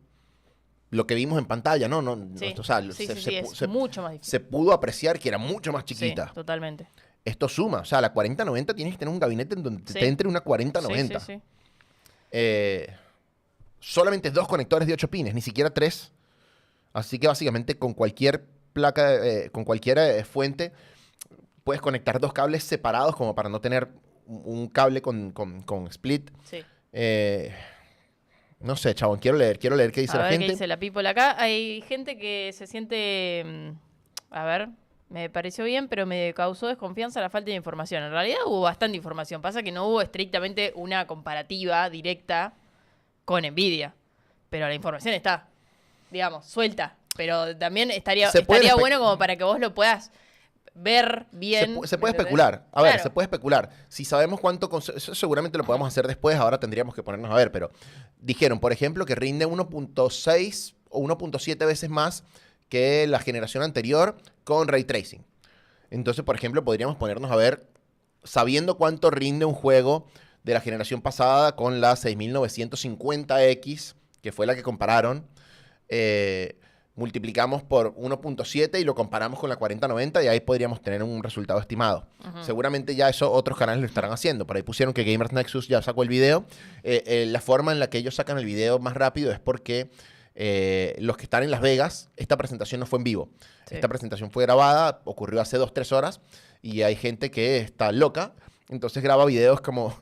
Lo que vimos en pantalla, ¿no? O sea, es mucho más difícil. Se pudo apreciar que era mucho más chiquita. Sí, totalmente. Esto suma. O sea, la 4090 tienes que tener un gabinete en donde te entre una 4090. Sí. Solamente 2 conectores de 8 pines, ni siquiera 3. Así que básicamente con cualquier placa, con cualquier fuente, puedes conectar 2 cables separados como para no tener un cable con split. Sí. No sé, chabón, quiero leer qué dice la gente. Qué dice la people acá. Hay gente que se siente... A ver, me pareció bien, pero me causó desconfianza la falta de información. En realidad hubo bastante información. Pasa que no hubo estrictamente una comparativa directa con Nvidia. Pero la información está, digamos, suelta. Pero también estaría bueno como para que vos lo puedas ver bien. Se puede especular. A ver, se puede especular. Si sabemos cuánto... Eso seguramente lo podemos hacer después. Ahora tendríamos que ponernos a ver. Pero dijeron, por ejemplo, que rinde 1.6 o 1.7 veces más que la generación anterior con Ray Tracing. Entonces, por ejemplo, podríamos ponernos a ver, sabiendo cuánto rinde un juego de la generación pasada con la 6950X, que fue la que compararon, multiplicamos por 1.7 y lo comparamos con la 4090 y ahí podríamos tener un resultado estimado. Seguramente ya eso otros canales lo estarán haciendo. Por ahí pusieron que Gamers Nexus ya sacó el video. La forma en la que ellos sacan el video más rápido es porque los que están en Las Vegas, esta presentación no fue en vivo. Sí. Esta presentación fue grabada, ocurrió hace 2-3 horas y hay gente que está loca. Entonces graba videos como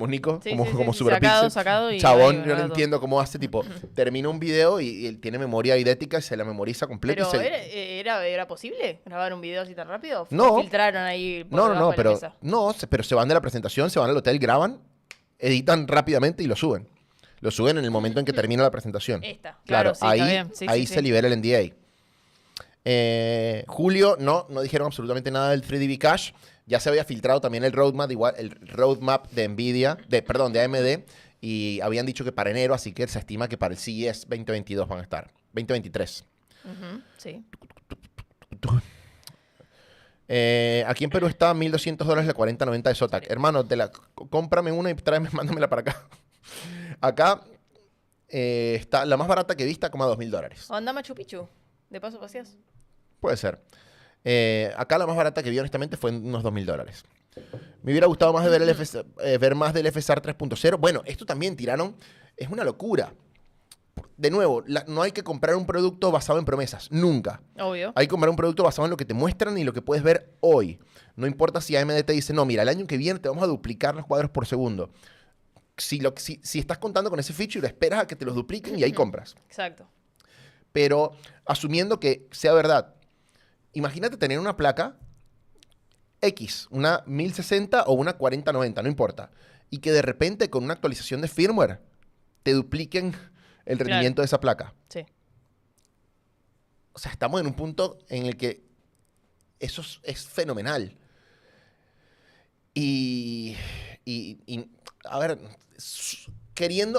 Nico, como Superpixel. Sacado y chabón, yo no entiendo cómo hace, tipo, termina un video y él tiene memoria idética y se la memoriza completa. ¿Pero era posible grabar un video así tan rápido? No. ¿Filtraron ahí por pero se van de la presentación, se van al hotel, graban, editan rápidamente y lo suben. Lo suben en el momento en que termina la presentación. Claro, sí, ahí, está bien. ahí se libera el NDA. Julio, no dijeron absolutamente nada del 3DV Cache. ya se había filtrado también el roadmap de Nvidia, perdón, de AMD, y habían dicho que para enero, así que se estima que para el CES 2022 van a estar. 2023. Sí. Aquí en Perú está $1.200 la 4090 de Zotac. Hermano, cómprame una y mándamela para acá. Acá está la más barata que he visto, como a $2.000. ¿O anda Machu Picchu? ¿De paso paseas? Puede ser. Acá la más barata que vi, honestamente, fue en unos $2.000. Me hubiera gustado más de ver más del FSR 3.0. Bueno, esto también tiraron. Es una locura. De nuevo, no hay que comprar un producto basado en promesas. Nunca. Obvio. Hay que comprar un producto basado en lo que te muestran y lo que puedes ver hoy. No importa si AMD te dice, no, mira, el año que viene te vamos a duplicar los cuadros por segundo. Si estás contando con ese feature, esperas a que te los dupliquen y ahí compras. Exacto. Pero asumiendo que sea verdad, imagínate tener una placa X, una 1060 o una 4090, no importa, y que de repente con una actualización de firmware te dupliquen el rendimiento de esa placa. Sí. O sea, estamos en un punto en el que eso es fenomenal. Y a ver,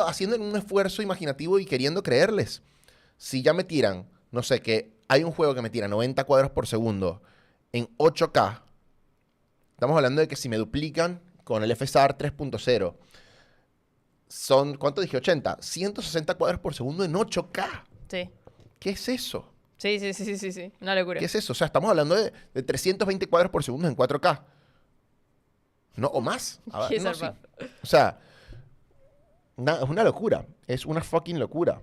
haciendo un esfuerzo imaginativo y queriendo creerles. Si ya me tiran, no sé, que hay un juego que me tira 90 cuadros por segundo en 8K, estamos hablando de que si me duplican con el FSR 3.0, son, ¿cuánto dije? 80. 160 cuadros por segundo en 8K. Sí. ¿Qué es eso? Sí. Una locura. ¿Qué es eso? O sea, estamos hablando de 320 cuadros por segundo en 4K. No, o más. A ver, no, sí. O sea, es una locura. Es una fucking locura.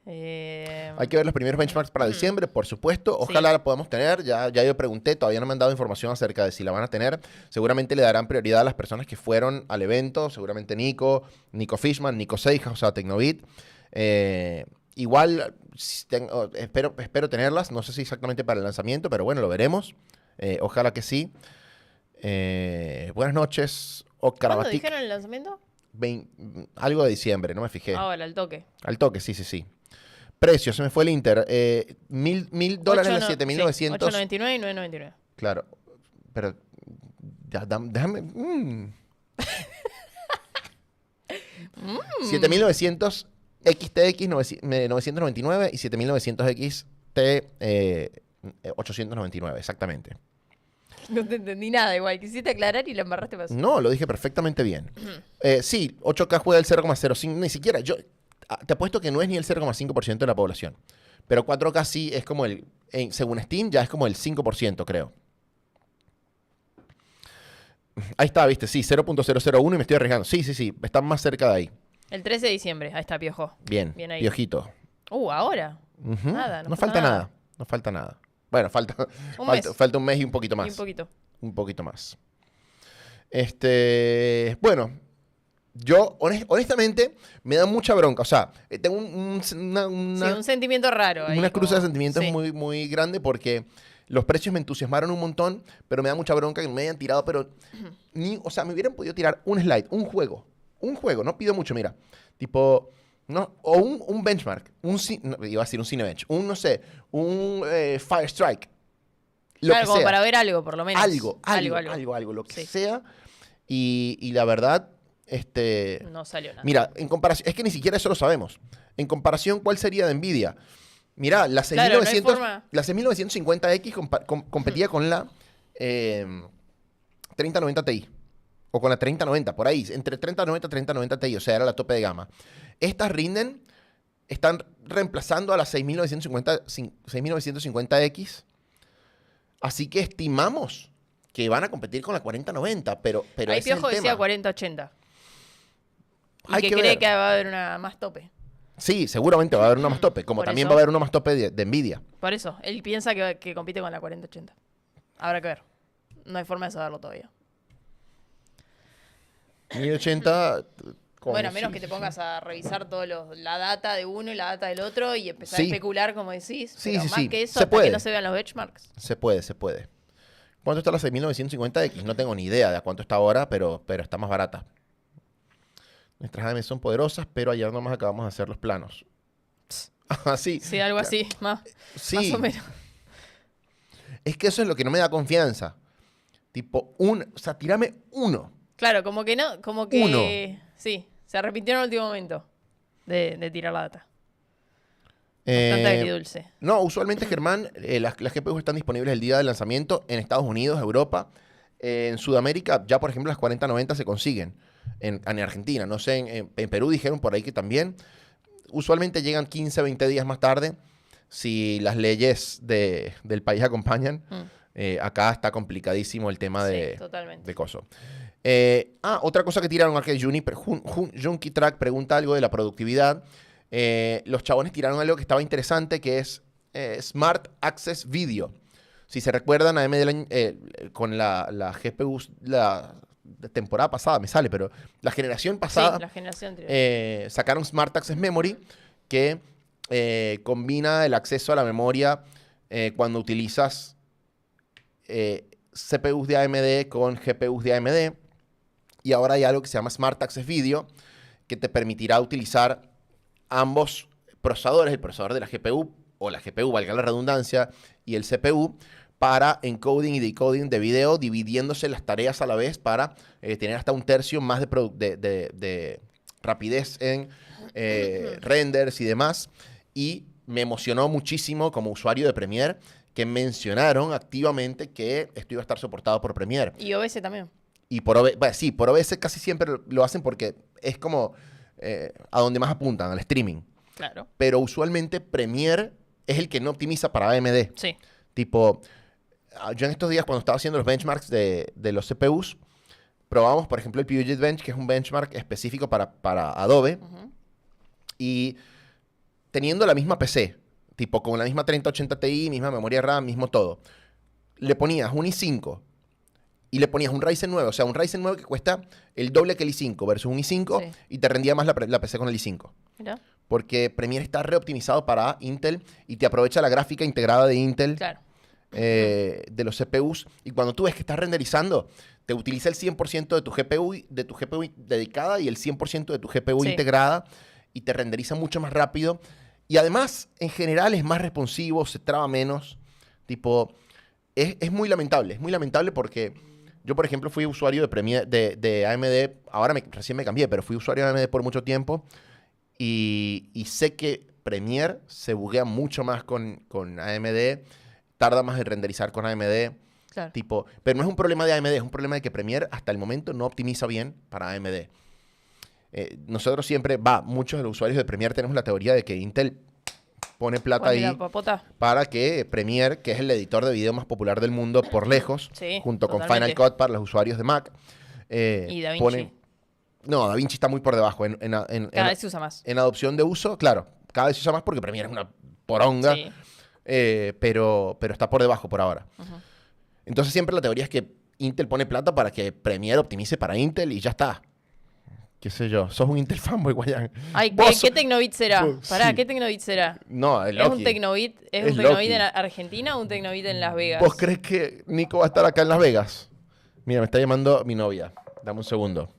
Hay que ver los primeros benchmarks para diciembre, por supuesto. Ojalá la podamos tener. Ya yo pregunté, todavía no me han dado información acerca de si la van a tener. Seguramente le darán prioridad a las personas que fueron al evento. Seguramente Nico Fishman, Nico Seijas, o sea, Tecnobit. Igual espero tenerlas. No sé si exactamente para el lanzamiento, pero bueno, lo veremos. Ojalá que sí. Buenas noches. ¿Cuándo dijeron el lanzamiento? Algo de diciembre, no me fijé. Ahora, al toque. Al toque, sí. Precio, se me fue el Inter. $1.000 a 7.900. 8.99 y 9.99. Claro. Pero, déjame. 7.900 XTX 999 y 7.900 XT 899, exactamente. No te entendí nada igual. Quisiste aclarar y la embarraste más. No, lo dije perfectamente bien. Sí, 8K juega el 0,05. Ni siquiera. Te apuesto que no es ni el 0,5% de la población. Pero 4K sí es como según Steam, ya es como el 5%, creo. Ahí está, viste, sí, 0.001 y me estoy arriesgando. Sí, están más cerca de ahí. El 13 de diciembre, ahí está, piojo. Bien ahí. Piojito. Ahora. Nada, no falta nada. No falta nada. Bueno, falta un mes y un poquito más. Un poquito más. Bueno, yo honestamente me da mucha bronca. O sea, tengo un sentimiento raro ahí. Una cruza de sentimientos muy, muy grande porque los precios me entusiasmaron un montón, pero me da mucha bronca que me hayan tirado, pero o sea, me hubieran podido tirar un slide, un juego, no pido mucho, mira, tipo, no, o un benchmark, iba a decir un Cinebench, no sé, un Fire Strike, claro, como para ver algo, por lo menos. Algo, lo que sea, y la verdad, no salió nada. Mira, en comparación, es que ni siquiera eso lo sabemos. En comparación, ¿cuál sería de Nvidia? Mira, la 6950X competía con la 3090 Ti. O con la 3090, por ahí. Entre 3090 y 3090 Ti. O sea, era la tope de gama. Estas están reemplazando a la 6950X. Así que estimamos que van a competir con la 4090. Pero ahí Piojo decía 4080. Y que cree que va a haber una más tope. Sí, seguramente va a haber una más tope, como también va a haber una más tope de Nvidia. Por eso, él piensa que compite con la 4080. Habrá que ver. No hay forma de saberlo todavía. 1080... Bueno, a menos que te pongas a revisar la data de uno y la data del otro y empezar a especular, como decís. Pero más que eso, hasta que no se vean los benchmarks. Se puede. ¿Cuánto está la 6950X? No tengo ni idea de a cuánto está ahora, pero está más barata. Nuestras AMD son poderosas, pero ayer nomás acabamos de hacer los planos. Así. Sí, algo así, más o menos. Es que eso es lo que no me da confianza. Tipo, o sea, tirame uno. Claro, como que no, como que... Uno. Sí, se arrepintieron en el último momento de tirar la data. Bastante agridulce. No, usualmente, Germán, las GPUs están disponibles el día del lanzamiento en Estados Unidos, Europa. En Sudamérica, ya por ejemplo, las 4090 se consiguen. En Argentina, no sé, en Perú dijeron por ahí que también. Usualmente llegan 15, 20 días más tarde, si las leyes del país acompañan. Acá está complicadísimo el tema de coso. Otra cosa que tiraron Arcade Junkie Track pregunta algo de la productividad. Los chabones tiraron algo que estaba interesante, que es Smart Access Video. Si se recuerdan, AMD con la GPU, la temporada pasada me sale, pero la generación pasada, Sí, la generación anterior. sacaron Smart Access Memory, que combina el acceso a la memoria cuando utilizas CPUs de AMD con GPUs de AMD. Y ahora hay algo que se llama Smart Access Video, que te permitirá utilizar ambos procesadores, el procesador de la GPU, o la GPU, valga la redundancia, y el CPU, para encoding y decoding de video, dividiéndose las tareas a la vez para tener hasta un tercio más de rapidez en renders y demás. Y me emocionó muchísimo como usuario de Premiere que mencionaron activamente que esto iba a estar soportado por Premiere. Y OBS también. Y por OBS casi siempre lo hacen porque es como a donde más apuntan, al streaming. Claro. Pero usualmente Premiere es el que no optimiza para AMD. Sí. Tipo, yo en estos días cuando estaba haciendo los benchmarks de los CPUs, probamos, por ejemplo, el Puget Bench, que es un benchmark específico para Adobe. Y teniendo la misma PC, tipo con la misma 3080 Ti, misma memoria RAM, mismo todo, le ponías un i5 y le ponías un Ryzen 9, o sea, un Ryzen 9 que cuesta el doble que el i5 versus un i5, y te rendía más la PC con el i5. Mira. Porque Premiere está reoptimizado para Intel y te aprovecha la gráfica integrada de Intel, Claro. de los CPUs. Y cuando tú ves que estás renderizando, te utiliza el 100% de tu GPU dedicada y el 100% de tu GPU integrada, y te renderiza mucho más rápido. Y además, en general, es más responsivo, se traba menos. Tipo, es muy lamentable. Es muy lamentable porque yo, por ejemplo, fui usuario de Premiere, de AMD. Ahora recién me cambié, pero fui usuario de AMD por mucho tiempo. Y sé que Premiere se buguea mucho más con AMD. Tarda más en renderizar con AMD. Claro. Tipo, pero no es un problema de AMD, es un problema de que Premiere hasta el momento no optimiza bien para AMD. Nosotros siempre, muchos de los usuarios de Premiere tenemos la teoría de que Intel pone plata ahí para que Premiere, que es el editor de video más popular del mundo por lejos, junto con Final Cut para los usuarios de Mac, y DaVinci. No, DaVinci está muy por debajo. Cada vez se usa más. En adopción de uso, claro, cada vez se usa más porque Premiere es una poronga, pero está por debajo por ahora. Entonces siempre la teoría es que Intel pone plata para que Premiere optimice para Intel y ya está. Qué sé yo, sos un Intel fanboy, Guayán. Ay, ¿qué Tecnobit será? Pará, ¿qué Tecnobit será? No, es un Tecnobit en Argentina o un Tecnobit en Las Vegas? ¿Vos crees que Nico va a estar acá en Las Vegas? Mira, me está llamando mi novia. Dame un segundo.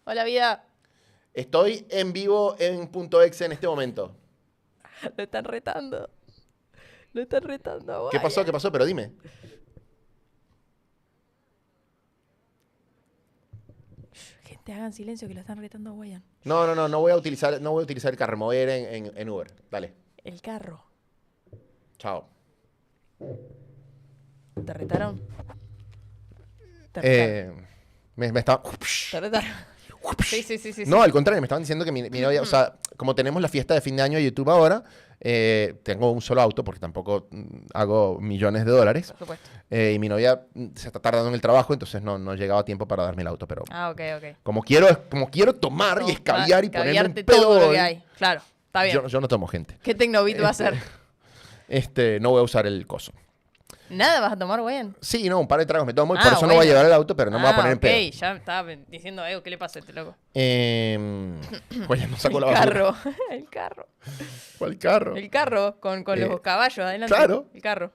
Hola, vida. Estoy en vivo en PuntoExe en este momento. Lo están retando. Lo están retando. ¿Qué pasó? ¿Qué pasó? Pero dime. Gente, hagan silencio que lo están retando a Guayan. No voy a utilizar el carro. Me voy a ir en Uber. Dale. El carro. Chao. ¿Te retaron? Me está... ¿Te retaron? Sí. No, al contrario, me estaban diciendo que mi novia, o sea, como tenemos la fiesta de fin de año de YouTube ahora, tengo un solo auto porque tampoco hago millones de dólares. Por supuesto. Y mi novia se está tardando en el trabajo, entonces no llegaba a tiempo para darme el auto, pero... Ok. Como quiero tomar y escabiar y ponerme un pedo todo lo hoy, que hay. Claro, está bien. yo no tomo, gente. ¿Qué Tecnobit va a hacer? No voy a usar el coso. ¿Nada vas a tomar, Guayan? Sí, no, un par de tragos me tomo y por eso no voy a llevar el auto, pero no me voy a poner en pedo. Ok, ya estaba diciendo, ¿qué le pasa a este loco? Guayan, no saco la basura. El carro. ¿Cuál carro? El carro, con los caballos adelante. Claro. El carro.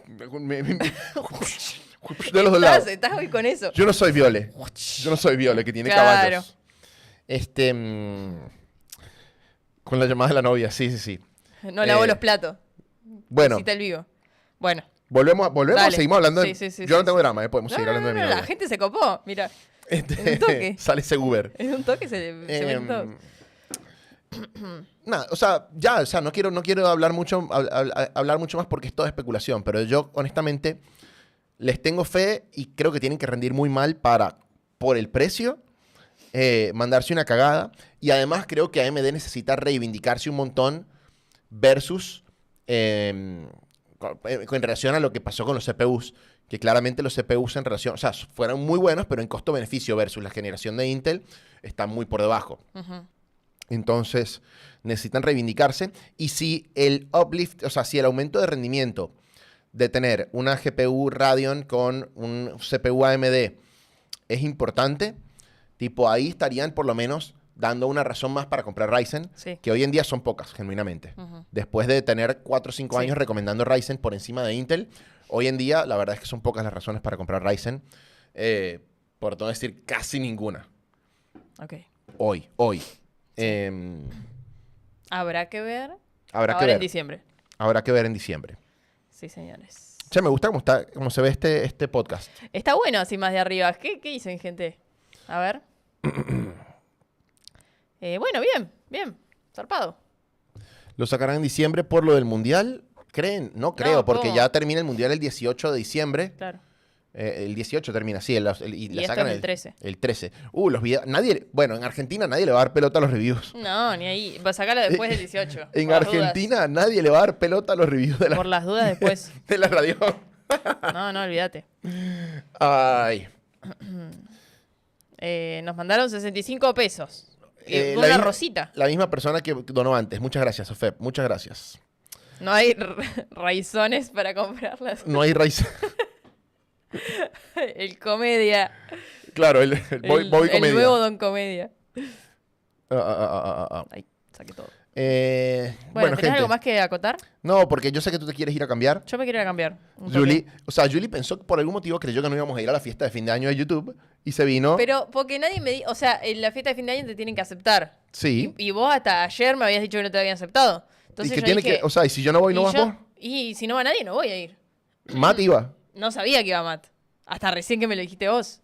De los dos lados. Estás hoy con eso. Yo no soy Viole. Que tiene caballos. Con la llamada de la novia, sí. No lavó los platos. Bueno. Visita el vivo. Bueno. Volvemos, Dale. seguimos hablando. Sí, sí, sí, Yo no sí, tengo sí. drama, podemos seguir hablando de mi novia. La gente se copó, mira. En un toque. Sale ese Uber. En un toque se ven todos. Nada, o sea, no quiero hablar mucho, hablar mucho más porque es toda especulación, pero yo honestamente les tengo fe y creo que tienen que rendir muy mal por el precio, mandarse una cagada, y además creo que AMD necesita reivindicarse un montón versus en relación a lo que pasó con los CPUs, que claramente los CPUs en relación, o sea, fueron muy buenos, pero en costo-beneficio versus la generación de Intel están muy por debajo. Entonces, necesitan reivindicarse. Y si el uplift, o sea, si el aumento de rendimiento de tener una GPU Radeon con un CPU AMD es importante, tipo ahí estarían por lo menos dando una razón más para comprar Ryzen, Sí. que hoy en día son pocas, genuinamente. Después de tener 4 o 5 años recomendando Ryzen por encima de Intel, hoy en día la verdad es que son pocas las razones para comprar Ryzen, por no decir casi ninguna. Ok. Hoy. Habrá que ver. Habrá Ahora que ver. en diciembre. Habrá que ver en diciembre. Sí, señores. Che, me gusta cómo se ve este podcast. Está bueno así más de arriba. ¿Qué dicen, gente? A ver. Bueno, bien. Zarpado. ¿Lo sacarán en diciembre por lo del Mundial? ¿Creen? No creo, No, porque ¿cómo? ya termina el Mundial el 18 de diciembre. Claro. El 18 termina, sí. Y la esto sacan es el 13. El 13. Los videos. Bueno, en Argentina nadie le va a dar pelota a los reviews. No, ni ahí. Va a sacarlo después del 18. En por las Argentina nadie le va a dar pelota a los reviews de dudas. Por las dudas después. de la radio. No, olvídate. Ay. Nos mandaron 65 pesos. La Una misma- rosita. La misma persona que donó antes. Muchas gracias, Sofep. Muchas gracias. No hay raizones para comprarlas. No hay raíz. El comedia. Claro, el Bobby el Comedia. nuevo Don Comedia. Ah. Ahí, saqué todo. Bueno, Bueno, ¿tenés gente. algo más que acotar? No, porque yo sé que tú te quieres ir a cambiar. Yo me quiero ir a cambiar. un toque. Julie pensó que por algún motivo creyó que no íbamos a ir a la fiesta de fin de año de YouTube y se vino. Pero porque nadie me dijo, o sea, en la fiesta de fin de año te tienen que aceptar. Sí. Y vos hasta ayer me habías dicho que no te habían aceptado. Entonces y que yo tiene dije, que, o sea, y si yo no voy, ¿no y vas yo- vos? Y si no va nadie, no voy a ir. Matt iba. No sabía que iba Matt. Hasta recién que me lo dijiste vos.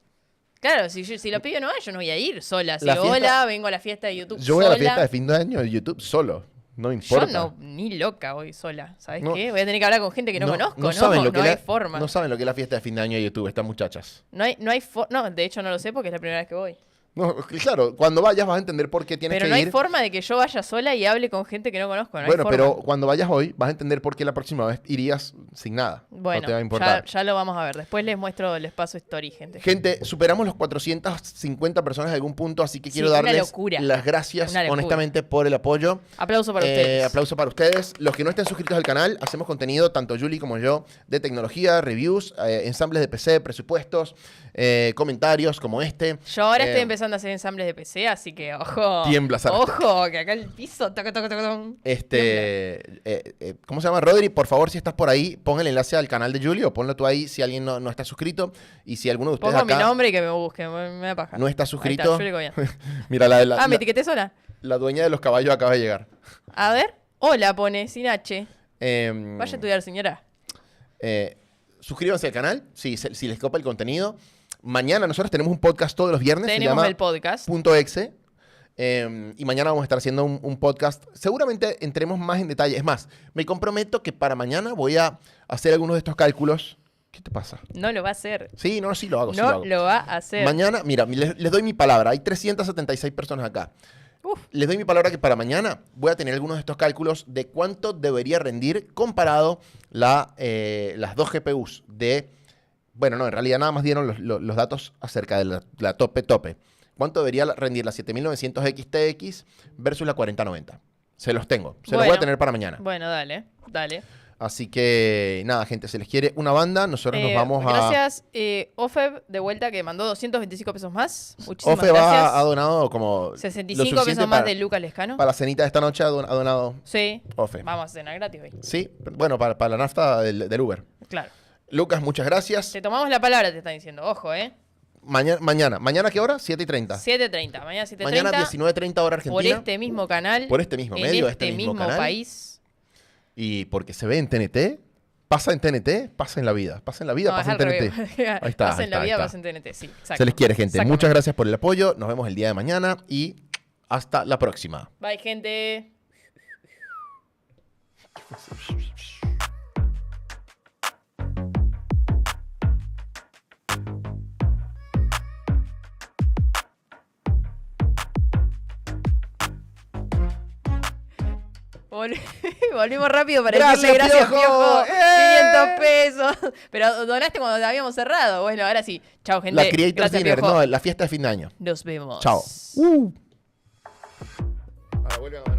Claro, si los pibes no van, yo no voy a ir sola. Si La fiesta- hola, vengo a la fiesta de YouTube Yo voy sola. a la fiesta de fin de año de YouTube solo. No me Yo importa. no, ni loca voy sola. ¿Sabes No. qué? Voy a tener que hablar con gente que no conozco. No, saben lo que no hay la- forma. No saben lo que es la fiesta de fin de año de YouTube, estas muchachas. No, de hecho no lo sé porque es la primera vez que voy. No, claro, cuando vayas vas a entender por qué tienes Pero que no hay ir. forma de que yo vaya sola y hable con gente que no conozco. No hay Bueno, forma. pero cuando vayas hoy vas a entender por qué la próxima vez irías sin nada. Bueno, no te va a importar. ya lo vamos a ver. Después les paso story, gente. Gente, superamos los 450 personas en algún punto, así que Sí, quiero una darles locura. las gracias Una locura. honestamente por el apoyo. Aplauso para ustedes. Aplauso para ustedes. Los que no estén suscritos al canal, hacemos contenido, tanto Julie como yo, de tecnología, reviews, ensambles de PC, presupuestos, comentarios como este. Yo ahora estoy empezando a hacer ensambles de PC, así que ojo. Tiembla, Sara. Ojo, que acá el piso. Toca. ¿Cómo se llama? Rodri, por favor, si estás por ahí, pon el enlace al canal de Julie o ponlo tú ahí si alguien no está suscrito. Y si alguno de ustedes Pongo mi acá nombre y que me busque. Me da paja. no está Ahí suscrito, Julie Goyan. mira, me la, etiqueté sola. la dueña de los caballos acaba de llegar. A ver. Hola, pone, sin H. Em, Vaya a estudiar, señora. Suscríbanse al canal si les copa el contenido. Mañana nosotros tenemos un podcast todos los viernes. Se Tenemos llama el podcast. PuntoExe. Y mañana vamos a estar haciendo un podcast. Seguramente entremos más en detalle. Es más, me comprometo que para mañana voy a hacer algunos de estos cálculos. ¿Qué te pasa? No lo va a hacer. Sí, no, sí lo hago. sí No lo hago. lo va a hacer. Mañana, mira, les doy mi palabra. Hay 376 personas acá. Uf. Les doy mi palabra que para mañana voy a tener algunos de estos cálculos de cuánto debería rendir comparado las dos GPUs de... Bueno, no, en realidad nada más dieron los datos acerca de la tope. ¿Cuánto debería rendir la 7900 XTX versus la 4090? Se los tengo. Se los voy a tener para mañana. Bueno, dale. Así que, nada, gente, se les quiere una banda. Nosotros nos vamos Gracias, Ofeb, de vuelta, que mandó 225 pesos más. Muchísimas Ofe gracias. ha donado como... 65 lo suficiente pesos más para- de Lucas Lescano. Para la cenita de esta noche ha donado Sí. Ofe. Vamos a cenar gratis hoy. Sí, bueno, para la nafta del Uber. Claro. Lucas, muchas gracias. Te tomamos la palabra, te están diciendo. Ojo, Mañana, ¿qué hora? 7:30. 7:30. Mañana 7:30. Mañana 19:30 hora Argentina. Por este mismo canal. Por este mismo en medio, este mismo canal. país. Y porque se ve en TNT. Pasa en TNT, pasa en la vida. Pasa en la vida, No, pasa en es al TNT. revés. Ahí está. Pasa ahí en la está, vida, ahí pasa está. en TNT, sí. Exacto. Se les quiere, gente. Exactamente. Muchas gracias por el apoyo. Nos vemos el día de mañana y hasta la próxima. Bye, gente. Volvimos rápido para decirle gracias, Piojo. 500 pesos. Pero donaste cuando habíamos cerrado. Bueno, ahora sí. Chao, gente. La Creators Gracias, Dinner, Piojo. no, la fiesta de fin de año. Nos vemos. Chao. Ahora vuelven a